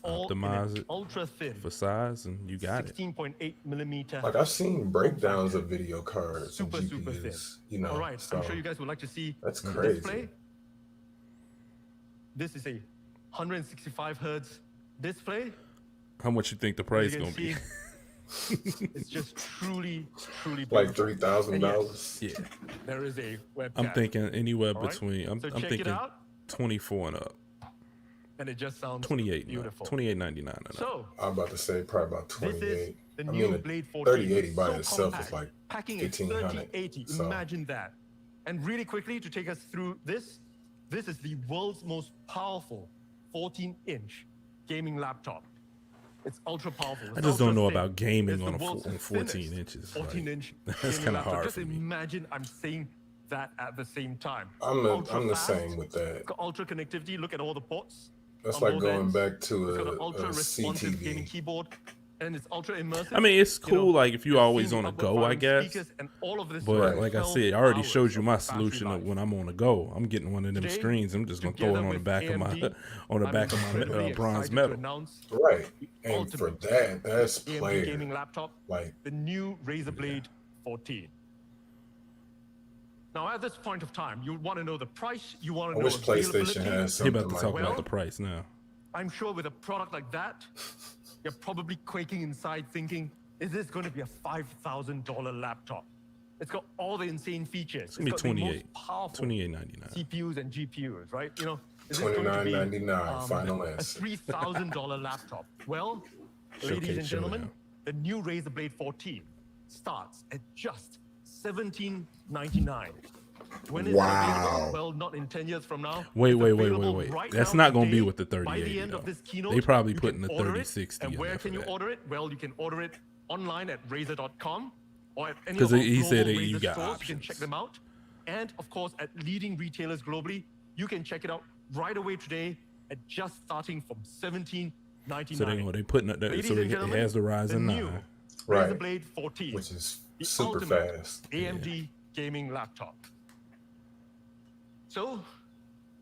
All in optimize an it ultra thin for size, and you got it. 16.8 millimeter. Like I've seen breakdowns of video cards Super, and super thin. GPUs, you know. All right, so I'm sure you guys would like to see that's the crazy. display. This is a 165 hertz display. How much you think the As price you gonna can be? see, it's just truly Like beautiful. $3,000. And yes, Yeah, there is a webcam. I'm thinking anywhere All right? between. I'm So check it thinking out. 24 and up. And it just sounds 28, beautiful. 28.99 and up. So I'm about to say probably about this is 28. the I new mean, Blade 14. 3080 by So itself compact, is like packing a 1500. 3080. So Imagine that. And really quickly to take us through this is the world's most powerful 14-inch gaming laptop. It's ultra powerful. I just don't know ultra about thin. gaming It's the on a world's on 14 thinnest inches. 14-inch That's gaming kind of laptop. hard Just for me. imagine I'm saying that at the same time. I'm Ultra the fast, same with that. got ultra connectivity. Look at all the ports. That's on like both going ends. back to It's got an a ultra responsive gaming CTD. keyboard, and it's ultra immersive. I mean, it's You know, cool, like if you're always seeing on a upward go, I firing guess. speakers and all of this But for like I 12 said, I already hours showed you my of battery solution of life. when I'm on a go. I'm getting one of them Today, screens. I'm just gonna throw it together on the with back of my AMD, on the I'm back of my incredibly bronze excited to metal. announce Right. the And for ultimate that, that's AMD player. gaming laptop, Like, the new Razer Blade 14. Now, at this point of time, you want to know the price, you want I to know wish PlayStation availability. has He something about to like talk that. about the price now. I'm sure with a product like that, you're probably quaking inside thinking, is this going to be a $5,000 laptop? It's got all the insane features. It's gonna be got the most 28, powerful 28.99. CPUs and GPUs, right? You know, is this going to be $29.99 final a answer. $3,000 laptop? Well, ladies Showcase and gentlemen, showdown. the new Razer Blade 14 starts at just $17.99. When is it available? Well, not in 10 years from now. Wait. It's available right That's now not gonna be today. with the By 3080. the end though. of this keynote, They probably you putting can the order it. 3060 And in where there can for you that. order it? Well, you can order it online at Razer.com or at any 'Cause of our he said global that you Razer got stores. You options. can check them out. And of course, at leading retailers globally, you can check it out right away today at just starting from $17.99. So they putting it. Ladies So and it gentlemen, has the Ryzen new 9. Right. Razer Blade 14, Which is the super ultimate fast. AMD gaming laptop. So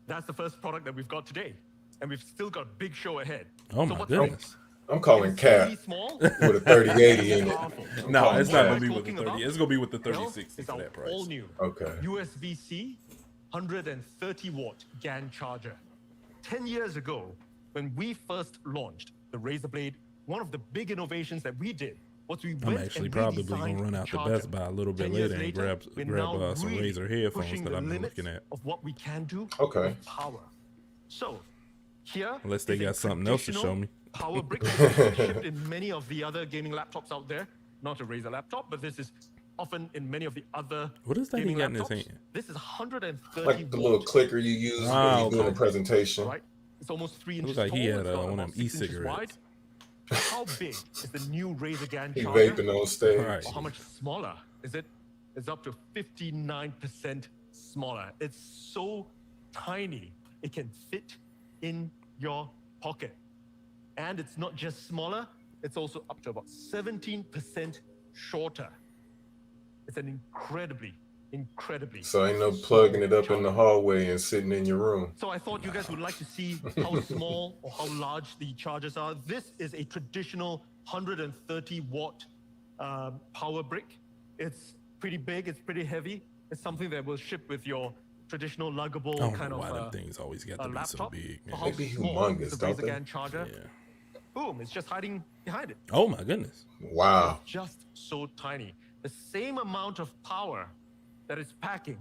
that's the first product that we've got today, and we've still got a big show ahead. Oh so my what's goodness. next? I'm calling It's Cap really small, with a 3080 in it. powerful. No, I'm it's calling not Cap. gonna be with the Talking 30. about? It's gonna be with the Well, 3060 it's for our that price. all new Okay. USB-C 130 watt GAN charger. 10 years ago, when we first launched the Razer Blade, one of the big innovations that we did was we I'm went actually and probably redesigned gonna run the out to charger. Best Buy a little bit 10 years later and later, grab we're now some really Razer headphones pushing that the I've been limits looking at. of what we can do Okay. with power. So here, Unless they is a got something else to show traditional me. Power brick that is shipped in many of the other gaming laptops out there. Not a Razer laptop, but this is often in many of the other What is that he gaming got in his laptops. hand? This is 130 Like the little clicker you use when you're doing a presentation. Right? It's almost 3 It inches looks like he tall. had It's got one of about them 6 inches wide. e-cigarettes. How big is the new Razer GAN He charger? vaping on stage. Right. Or how much smaller is it? It's up to 59% smaller. It's so tiny, it can fit in your pocket. And it's not just smaller, it's also up to about 17% shorter. It's an incredibly So ain't no plugging it up in the hallway and sitting in your room. So I thought you guys would like to see how small or how large the chargers are. This is a traditional 130 watt power brick. It's pretty big, it's pretty heavy. It's something that will ship with your traditional luggable I don't kind know of why them things always got to be so laptop. big, For man. how They be small humongous, is the don't Razer they? GAN charger? Yeah. Boom, it's just hiding behind it. Oh my goodness. Wow. It's just so tiny. The same amount of power that it's packing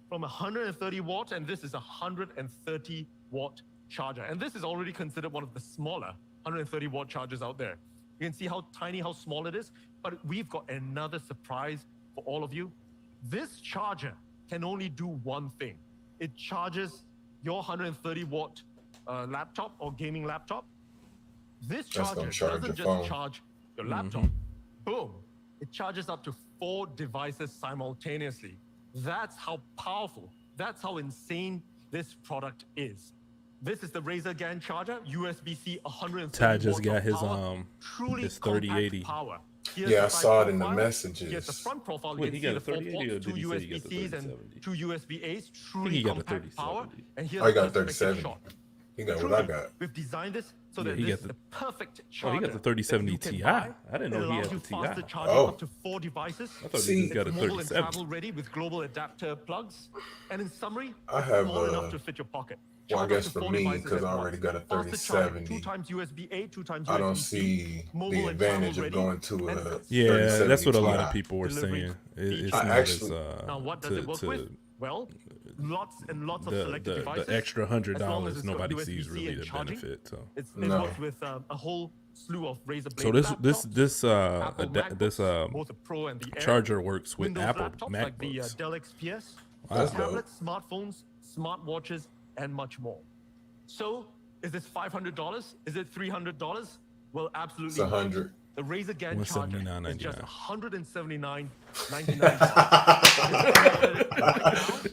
from 130 watt, and this is a 130 watt charger. And this is already considered one of the smaller 130 watt chargers out there. You can see how tiny, how small it is, but we've got another surprise for all of you. This charger can only do one thing. it charges your 130 watt laptop or gaming laptop. This charger doesn't just charge your laptop. Boom. It charges up to 4 devices simultaneously. That's how powerful, that's how insane this product is. This is the Razer GAN charger, USB-C 130 Ty just got his power, his 3080. power. Yeah, I saw it in the messages. Here's the front profile. You Wait, can he see got the a 4 3080 or ports, 2 did he say he got the USB-Cs and 3070? 2 USB-As. I Truly think he got a compact power. 3070. And here's I got the 3070. shot. He got Truly, what I got. We've designed this so Yeah, that he this got is the perfect Oh, charger. he got the 3070 that you Ti. can buy. I didn't know It he allows had you the Ti. faster charging up to 4 devices. I thought he got a It's mobile and 3070. travel ready with global adapter plugs. And in summary, I have small enough to fit your pocket. Well, I Charge up guess to for 4 me, devices because at I already once. got a Faster charging, 3070, 2 times USB-A, 2 times I don't USB-C, see mobile the and advantage travel of ready, going to a and 3070 Yeah, that's what a lot Ti. of people were saying. It's I not actually- as Now, what does it work with? Well, lots and lots of selected devices. the extra $100 as long as it's got nobody USB-C sees really and the charging. benefit. So It works with a whole slew of Razer Blade So this Apple MacBooks, both the Pro and the Air, charger works with Windows Apple laptops like the MacBooks. Dell XPS, That's tablets, smartphones, smartwatches, and much more. So, is this $500? Is it $300? Well, absolutely. It's 100. The Razer GAN charger is just $179.99.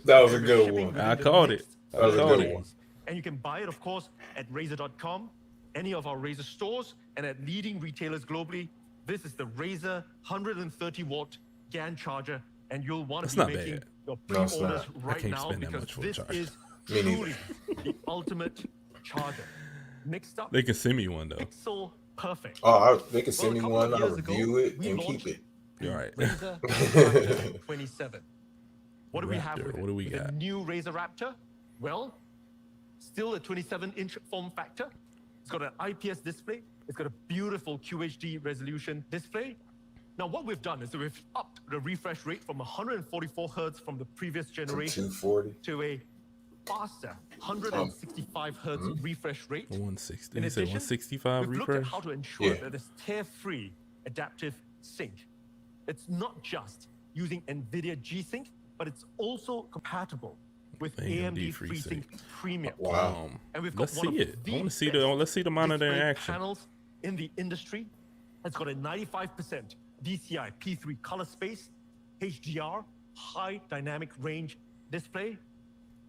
That was a good one. I called it. That was a good one. And you can buy it, of course, at Razer.com, any of our Razer stores, and at leading retailers globally. This is the Razer 130 watt GAN charger, and you'll want to That's be not making bad. your No, it's pre-orders not. I right can't now spend that because much for a this charger. is Me neither. truly the ultimate charger. Mixed up. They can send me one though. Pixel perfect. Oh, they can send me a couple one. of I'll years ago, review it we and launched keep it. You're right. Razer Raptor 27. What do we have Raptor, with it? what do we With got? The new Razer Raptor? Well, still a 27-inch form factor. It's got an IPS display. It's got a beautiful QHD resolution display. Now, what we've done is that we've upped the refresh rate from 144 hertz from the previous generation 240 to a faster 165 hertz refresh rate. 160. In You said addition, 165 we've looked at refresh? how to ensure Yeah. that it's tear-free adaptive sync. It's not just using NVIDIA G-Sync, but it's also compatible with AMD FreeSync Premium. Wow. And we've got Let's one see of it. the I want to see best let's see the monitor in display action. panels in the industry. It's got a 95% DCI P3 color space, HDR, high dynamic range display,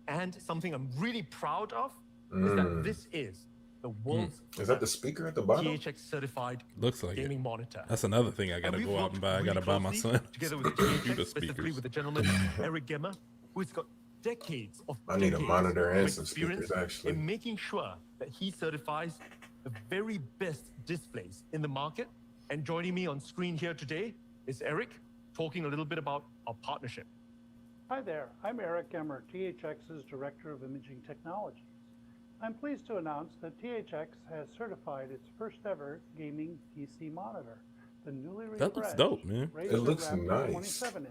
and something I'm really proud of is that this is the world's Is that the speaker at the bottom? THX certified Looks like gaming it. monitor. That's another thing I gotta we've go out worked and buy. I really gotta buy my closely son together with computer THX, specifically speakers. with the gentleman Eric Gemmer, who's got decades of I need a monitor and of some experience speakers, actually. in making sure that he certifies the very best displays in the market. And joining me on screen here today is Eric, talking a little bit about our partnership. Hi there, I'm Eric Gemmer, THX's Director of Imaging Technologies. I'm pleased to announce that THX has certified its first ever gaming PC monitor, the newly refreshed That looks dope, man. Razer It looks Raptor nice. 27-inch.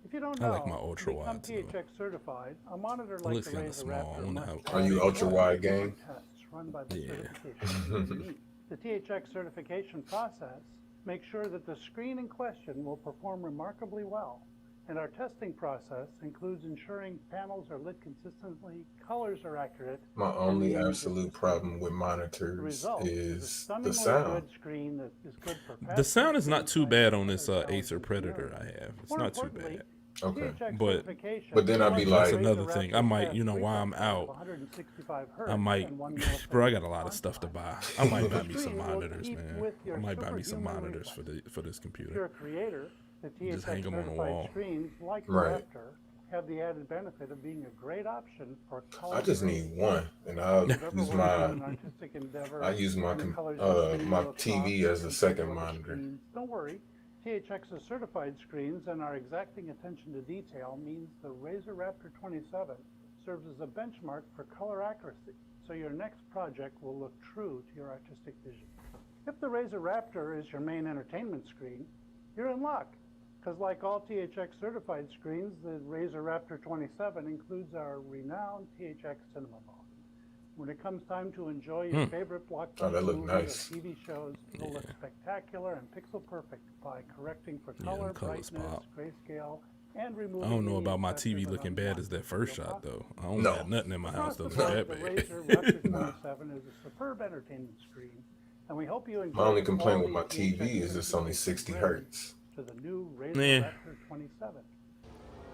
If you don't I know, like my ultra to become wides, though. THX certified, a monitor It like looks the kinda Razer small. I Raptor wonder must how- Are you pass ultra wide gang? tests run by the Yeah. certification committee. The THX certification process makes sure that the screen in question will perform remarkably well. And our testing process includes ensuring panels are lit consistently, colors are accurate. My and only the image is absolute consistent. problem with The monitors result is a is stunningly the sound. good screen that is good for The sound is fast not too screen bad size on this and other Acer challenges Predator in I area. have. It's More not too importantly, bad. Okay. THX But certification then I'd be provides like- a That's another Razer thing. Raptor I might, fast you know, while I'm refresh rate of out, 165 I hertz might, and 1 bro, I millisecond got a lot of response stuff to time. buy. I might buy me some Screen will monitors, keep man. with I your might buy me some superhuman monitors for reflex. for this If you're computer. a creator, the Just THX hang 'em on the certified wall. screens like the Right. Raptor have the added benefit of being a great option for color I just grading. need one, and I'll Whatever use way you do an my artistic endeavor, I use my and the colors my look TV soft as a and second color monitor. screens. Don't worry, THX's certified screens and our exacting attention to detail means the Razer Raptor 27 serves as a benchmark for color accuracy, so your next project will look true to your artistic vision. If the Razer Raptor is your main entertainment screen, you're in luck, because like all THX certified screens, the Razer Raptor 27 includes our renowned THX cinema mode. When it comes time to enjoy your favorite blockbuster that look movies nice. or TV shows, it'll look spectacular and pixel perfect by correcting for Yeah, color, them colors brightness, pop. grayscale, and I removing don't know any about my excessive TV and looking bad as that first shot though. I don't No. got nothing in my house that Across looks the that board, the bad. Razer Raptor 27 is a superb entertainment screen, and we hope you enjoy My only the complaint with quality my TV is it's only THX 60 brings hertz. to the new Razer Yeah. Raptor 27.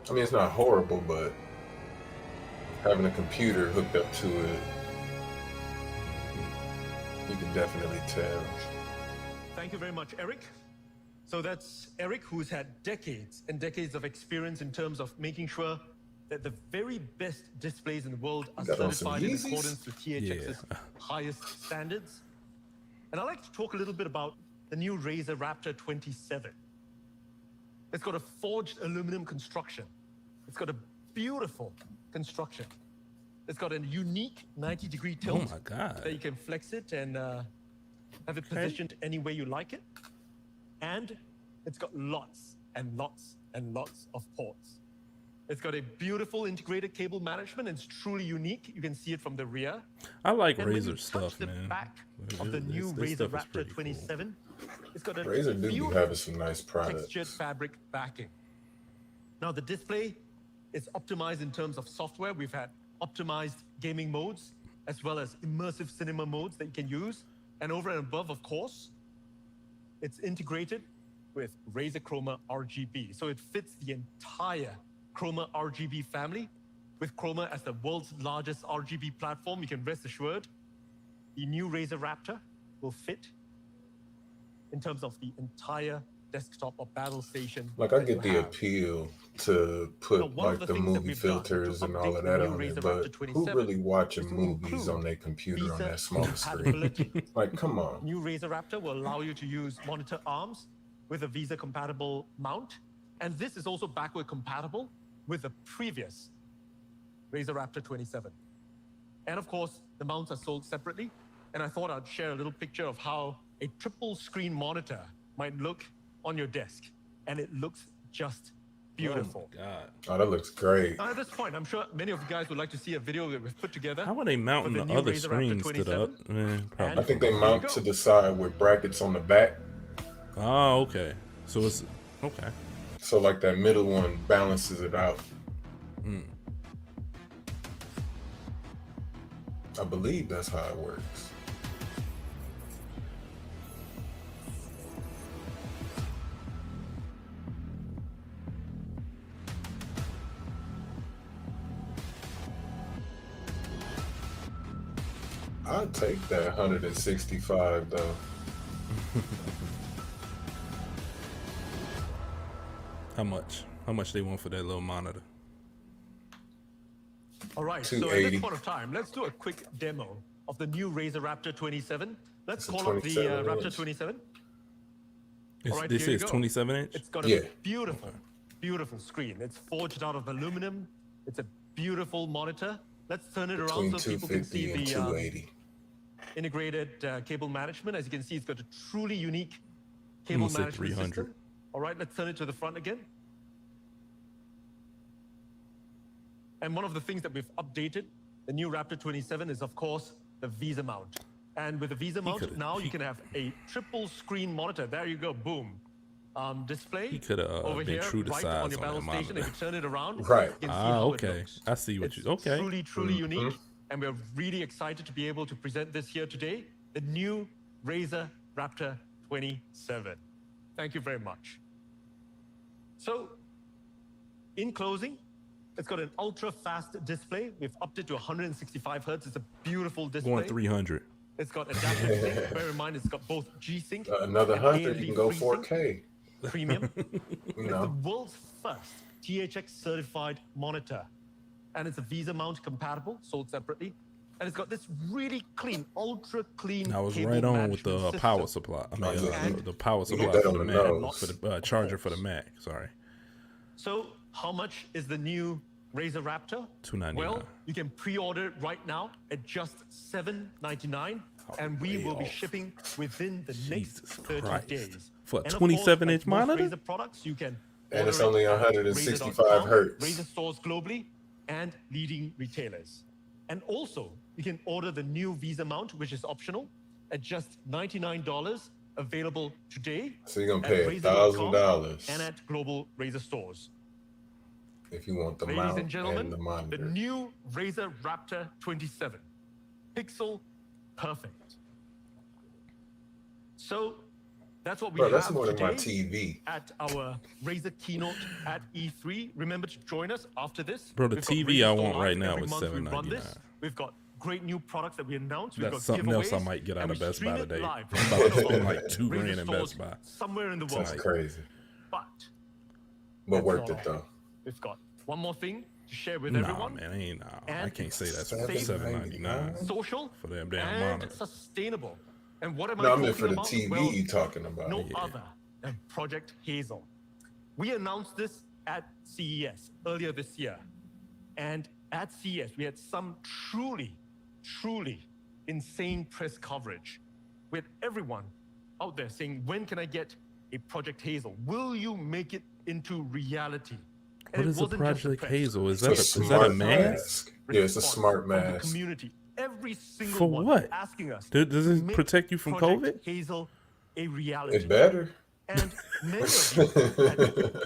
I mean, it's not horrible, but having a computer hooked up to it, you can definitely tell. Thank you very much, Eric. So that's Eric, who's had decades and decades of experience in terms of making sure that the very best displays in the world are Got on some certified in Yeezys? accordance to THX's highest standards. And I'd like to talk a little bit about the new Razer Raptor 27. It's got a forged aluminum construction. It's got a beautiful construction. It's got a unique 90-degree tilt. Oh my God. That you can flex it and have it positioned any way you like it. And it's got lots and lots and lots of ports. It's got a beautiful integrated cable management. It's truly unique. You can see it from the rear. I like And when you Razer touch stuff, the man. back of the new This Razer stuff is Raptor pretty 27, it's got a Razer do be beautiful having some nice products. textured fabric backing. Now the display is optimized in terms of software. We've had optimized gaming modes as well as immersive cinema modes that you can use. And over and above, of course, it's integrated with Razer Chroma RGB. So it fits the entire Chroma RGB family. With Chroma as the world's largest RGB platform, you can rest assured the new Razer Raptor will fit in terms of the entire desktop or battle station. Like, I that get you the have. appeal to put Now, one of like the the things that movie we've done to filters and all update of the that new on it, Razer but Raptor who 27 really watching is to movies include on their computer on Visa that small screen? compatibility. Like, come on. New Razer Raptor will allow you to use monitor arms with a Visa compatible mount. And this is also backward compatible with the previous Razer Raptor 27. And of course, the mounts are sold separately. And I thought I'd share a little picture of how a triple screen monitor might look on your desk. And it looks just beautiful. Oh my God. Oh, that looks great. Now, at this point, I'm sure many of you guys would like to see a video that we've put together. How are they mounting for the new other Razer Raptor screens to the 27. probably. I think they mount to the side with brackets on the back. Oh, okay. So it's okay. So like that middle one balances it out. I believe that's how it works. I'd take that 165 though. How much? How much they want for that little monitor? All right, so at 280. this point of time, let's do a quick demo of the new Razer Raptor 27. Let's It's a call up the 27 Raptor inch. 27. It's, All right, this here you is go. 27 inch? It's got a beautiful, beautiful screen. It's forged out of aluminum. It's a beautiful monitor. Let's turn it around Between so people can 250 see and the 280. integrated cable management. As you can see, it's got a truly unique I'm cable gonna say management 300. system. All right, let's turn it to the front again. And one of the things that we've updated, the new Raptor 27, is of course the Visa mount. And with the Visa mount, now you can have a triple screen monitor. There you go, boom. Display He could have over been here, true to right size on your battle that station. monitor. If you turn it around, Right. you can see how it Okay. looks. I see what It's you. Okay. Truly, truly unique. And we're really excited to be able to present this here today. The new Razer Raptor 27. Thank you very much. So, in closing, it's got an ultra fast display. We've upped it to 165 hertz. It's a beautiful display. Going 300. It's got adaptive sync. Bear in mind, it's got both G-Sync. Another and 100, AMD you can go FreeSync 4K. Premium. You It's the know. world's first THX certified monitor. And it's a Visa mount compatible, sold separately. And it's got this really clean, ultra clean. I was cable right on with management the system. power supply. I mean, And the power You supply get that for on the the Mac, nose. for the charger for the Mac. Sorry. So, how much is the new Razer Raptor? $299. Well, you can pre-order it right now at just $799, and we way will be off. shipping within the next 30 Christ. days. For a And of course, 27-inch like most monitor? Razer products, you can And it's order only it at 165 Razer.com, hertz. Razer stores globally, and leading retailers. And also, you can order the new Visa mount, which is optional, at just $99, available today. So you're gonna at pay Razer.com $1,000. and at global Razer stores. if you want the Ladies mount and gentlemen, and the monitor. the new Razer Raptor 27. Pixel perfect. So that's what we Bro, have that's more than today my TV. at our Razer keynote at E3. Remember to join us after this. Bro, the We've got TV Razer I Store want Live. right now Every is month we run $7.99. this. We've got great new products that we announced. We've That's got something else I giveaways, might get out and of we Best stream Buy it today. live I'm from about to one of spend our like $2 Razer grand in stores Best Buy. somewhere in the world. That's crazy. But But that's worth not it all. though. We've got one more thing to share with Nah, everyone. man, I And can't say that's safe, $7.99 social, for them damn and monitors. sustainable. And what am No, I I meant talking for the about? TV Well, you talking about. no other than Project Hazel. We announced this at CES earlier this year. And at CES, we had some truly insane press coverage with everyone out there saying, when can I get a Project Hazel? Will you make it into reality? What is a Project Hazel? Is that It's a is that a smart mask? Yeah, it's a smart From the mask. community. Every single For one what? asking us Does to it make protect you from Project COVID? Hazel a reality. It better. And many of you had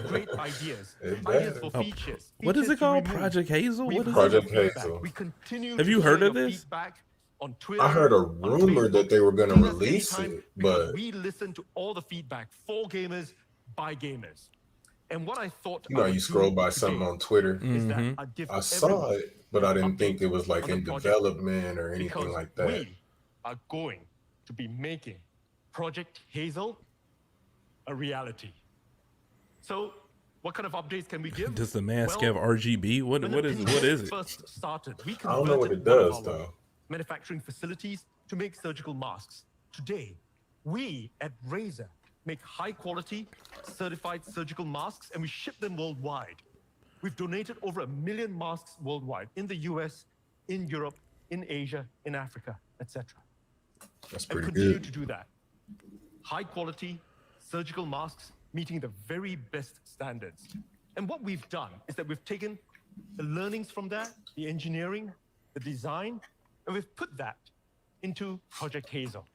great ideas better. for Oh, features. what is features it to called? remove. Project Hazel? We've What is heard it? your feedback. We continue Have to you hear heard of your this? feedback on Twitter, I heard a on rumor that Facebook. they were going to Ping us release anytime it, because but we listen to all the feedback for gamers by gamers. And what I thought you know, I would you scroll do by today something on Twitter. is that I'd give I saw everyone it, but I an didn't think update it was like on the in project development or anything because like that. we are going to be making Project Hazel a reality. So, what kind of updates can we give? Does the mask Well, have RGB? What when what the is pandemic it? first started, we I don't know what converted it one of does, our though. manufacturing facilities to make surgical masks. Today, we at Razer make high-quality, certified surgical masks, and we ship them worldwide. We've donated over 1 million masks worldwide in the US, in Europe, in Asia, in Africa, etc. That's And pretty continue good. to do that. High-quality surgical masks meeting the very best standards. And what we've done is that we've taken the learnings from that, the engineering, the design, and we've put that into Project Hazel.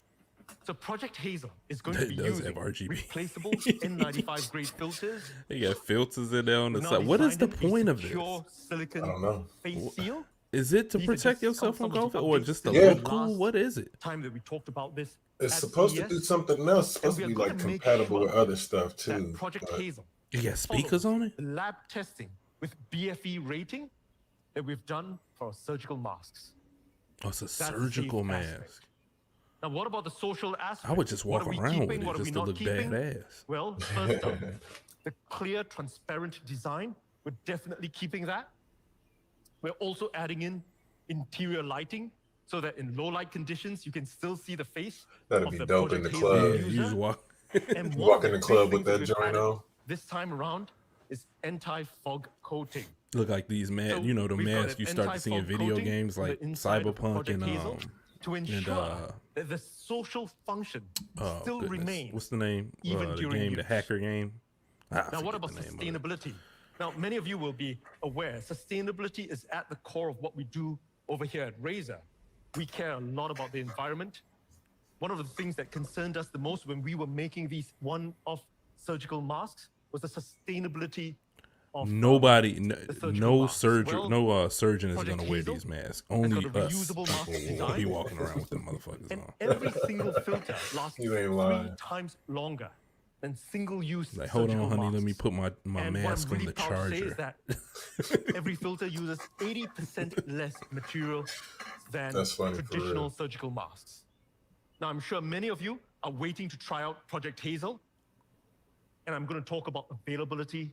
So Project Hazel is going to It be does using have RGB. replaceable N95 grade filters. They got filters in there on the We've now side. What is the designed a point of this? secure silicon I don't know. face seal. Is it to These are protect just yourself from some of the COVID or updates just to since look the cool? last What is it? time that we talked about this It's at supposed to CES. do something else. It's supposed to And be we are like gonna make compatible with sure other stuff that too. Project but- Hazel You got speakers on it? the lab testing with BFE rating that we've done for our surgical masks. Oh, it's a That's the surgical safe mask. aspect. Now, what about the social aspect? I would just What walk are we around with keeping? it What are we just to not look keeping? badass. Well, first up, the clear, transparent design. We're definitely keeping that. We're also adding in interior lighting so that in low light conditions you can still see the face That'd of be the dope in Project the Hazel club. Yeah, you user. just walk. And You one walk of in the the big club with things that we've joint added on. this time around is anti-fog coating. Look like these So you know, the we've got masks an you start to see in anti-fog video coating games on the like inside of Cyberpunk Project Hazel and to ensure that the social function oh, still goodness. remains. What's the name? even the during game, the use. hacker game. I Now, what forget about the name of it. sustainability? Now, many of you will be aware sustainability is at the core of what we do over here at Razer. We care a lot about the environment. One of the things that concerned us the most when we were making these one-off surgical masks was the sustainability of Nobody, surgical no masks. surgeon, Well, no surgeon is Project gonna wear Hazel these masks. has Only got a us reusable mask people will design. be walking around with them motherfuckers And on. every single filter lasts You ain't 3 lying. times longer than single-use Like, hold on, surgical honey, let masks. me put my And what I'm mask on really the proud to say is charger. that every filter uses 80% less material than That's funny, for traditional real. surgical masks. Now, I'm sure many of you are waiting to try out Project Hazel, and I'm going to talk about availability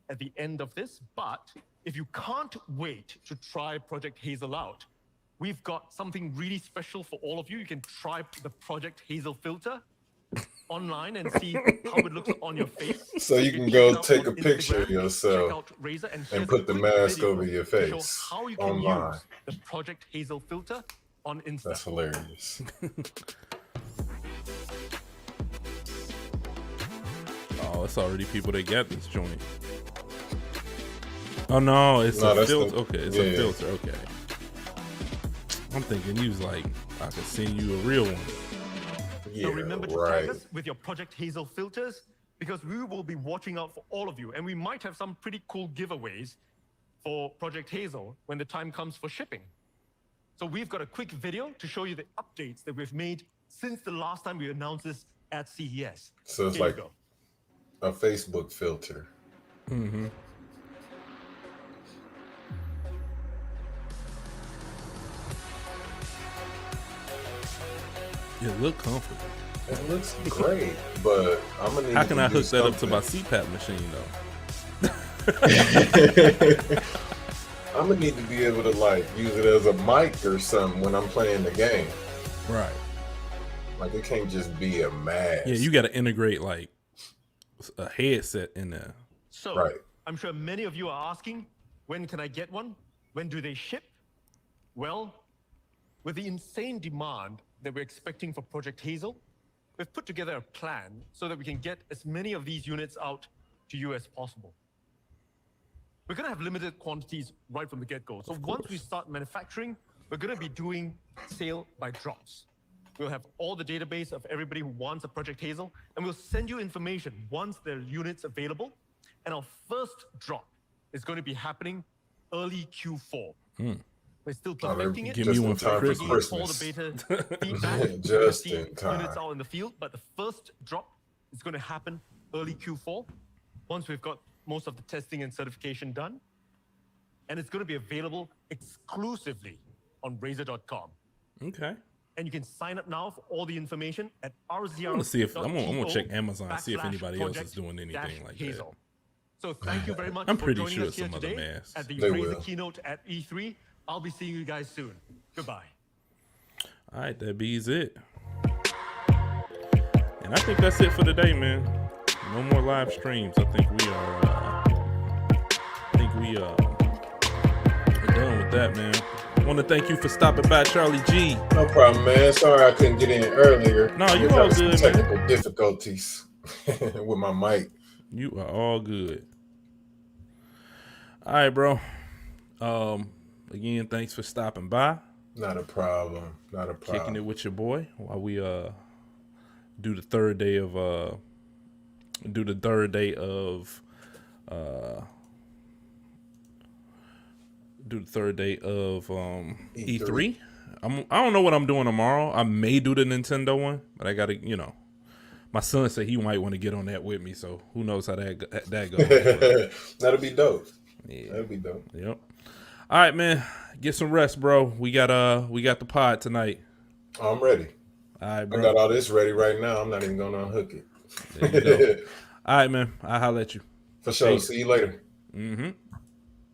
at the end of this. But if you can't wait to try Project Hazel out, we've got something really special for all of you. You can try the Project Hazel filter online and see how it looks on your face. So you can check go it out take on a picture of Instagram, yourself check out Razer, and and here's put a the quick mask video over your to show face how you can online. use the Project Hazel filter on Insta. That's hilarious. Oh, it's already people that got this joint. Oh no, it's No, a that's filter. the- Okay, it's yeah, a yeah. filter. Okay. I'm thinking you was like, I could send you a real one. So remember to tag us with your Project Hazel filters because we will be watching out for all of you. And we might have some pretty cool giveaways for Project Hazel when the time comes for shipping. So we've got a quick video to show you the updates that we've made since the last time we announced this at CES. So it's Here you like go. a Facebook filter. Mm-hmm. It look comfortable. It looks great, but I'm gonna need How can to I do hook that up to something. my CPAP machine though? I'm gonna need to be able to like use it as a mic or something when I'm playing the game. Right. Like it can't just be a mask. Yeah, you got to integrate like a headset in there. So I'm sure many of you are asking, when can I get one? When do they ship? Well, with the insane demand that we're expecting for Project Hazel, we've put together a plan so that we can get as many of these units out to you as possible. We're going to have limited quantities right from the get-go. So once we start manufacturing, we're going to be doing sale by drops. We'll have all the database of everybody who wants a Project Hazel, and we'll send you information once there are units available. And our first drop is going to be happening early Q4. We're still perfecting it. Give me one for Christmas. All the beta feedback. Just in time. Units out in the field, but the first drop is going to happen early Q4 once we've got most of the testing and certification done. And it's going to be available exclusively on Razer.com. Okay. And you can sign up now for all the information at RZR. I want to see if I'm gonna check Amazon, see if anybody else is doing anything like that. So thank you very much I'm for pretty joining sure us here some other today masks. at the They Razer will. keynote at E3. I'll be seeing you guys soon. Goodbye. All right, that be's it. And I think that's it for today, man. No more live streams. I think we are. We're done with that, man. I want to thank you for stopping by, Charlie G. No problem, man. Sorry I couldn't get in earlier. No, you We're all having some good, technical man. difficulties with my mic. You are all good. All right, bro. Again, thanks for stopping by. Not a problem. Not a problem. Kicking it with your boy while we do the third day of E3. I don't know what I'm doing tomorrow. I may do the Nintendo one, but I gotta, my son said he might want to get on that with me, so who knows how that goes. That'll be dope. Yeah. That'll be dope. Yep. All right, man. Get some rest, bro. We got the pod tonight. I'm ready. All right, bro. I got all this ready right now. I'm not even gonna unhook it. There you go. All right, man. I'll holler at you. For sure. Peace. See you later. Mm-hmm.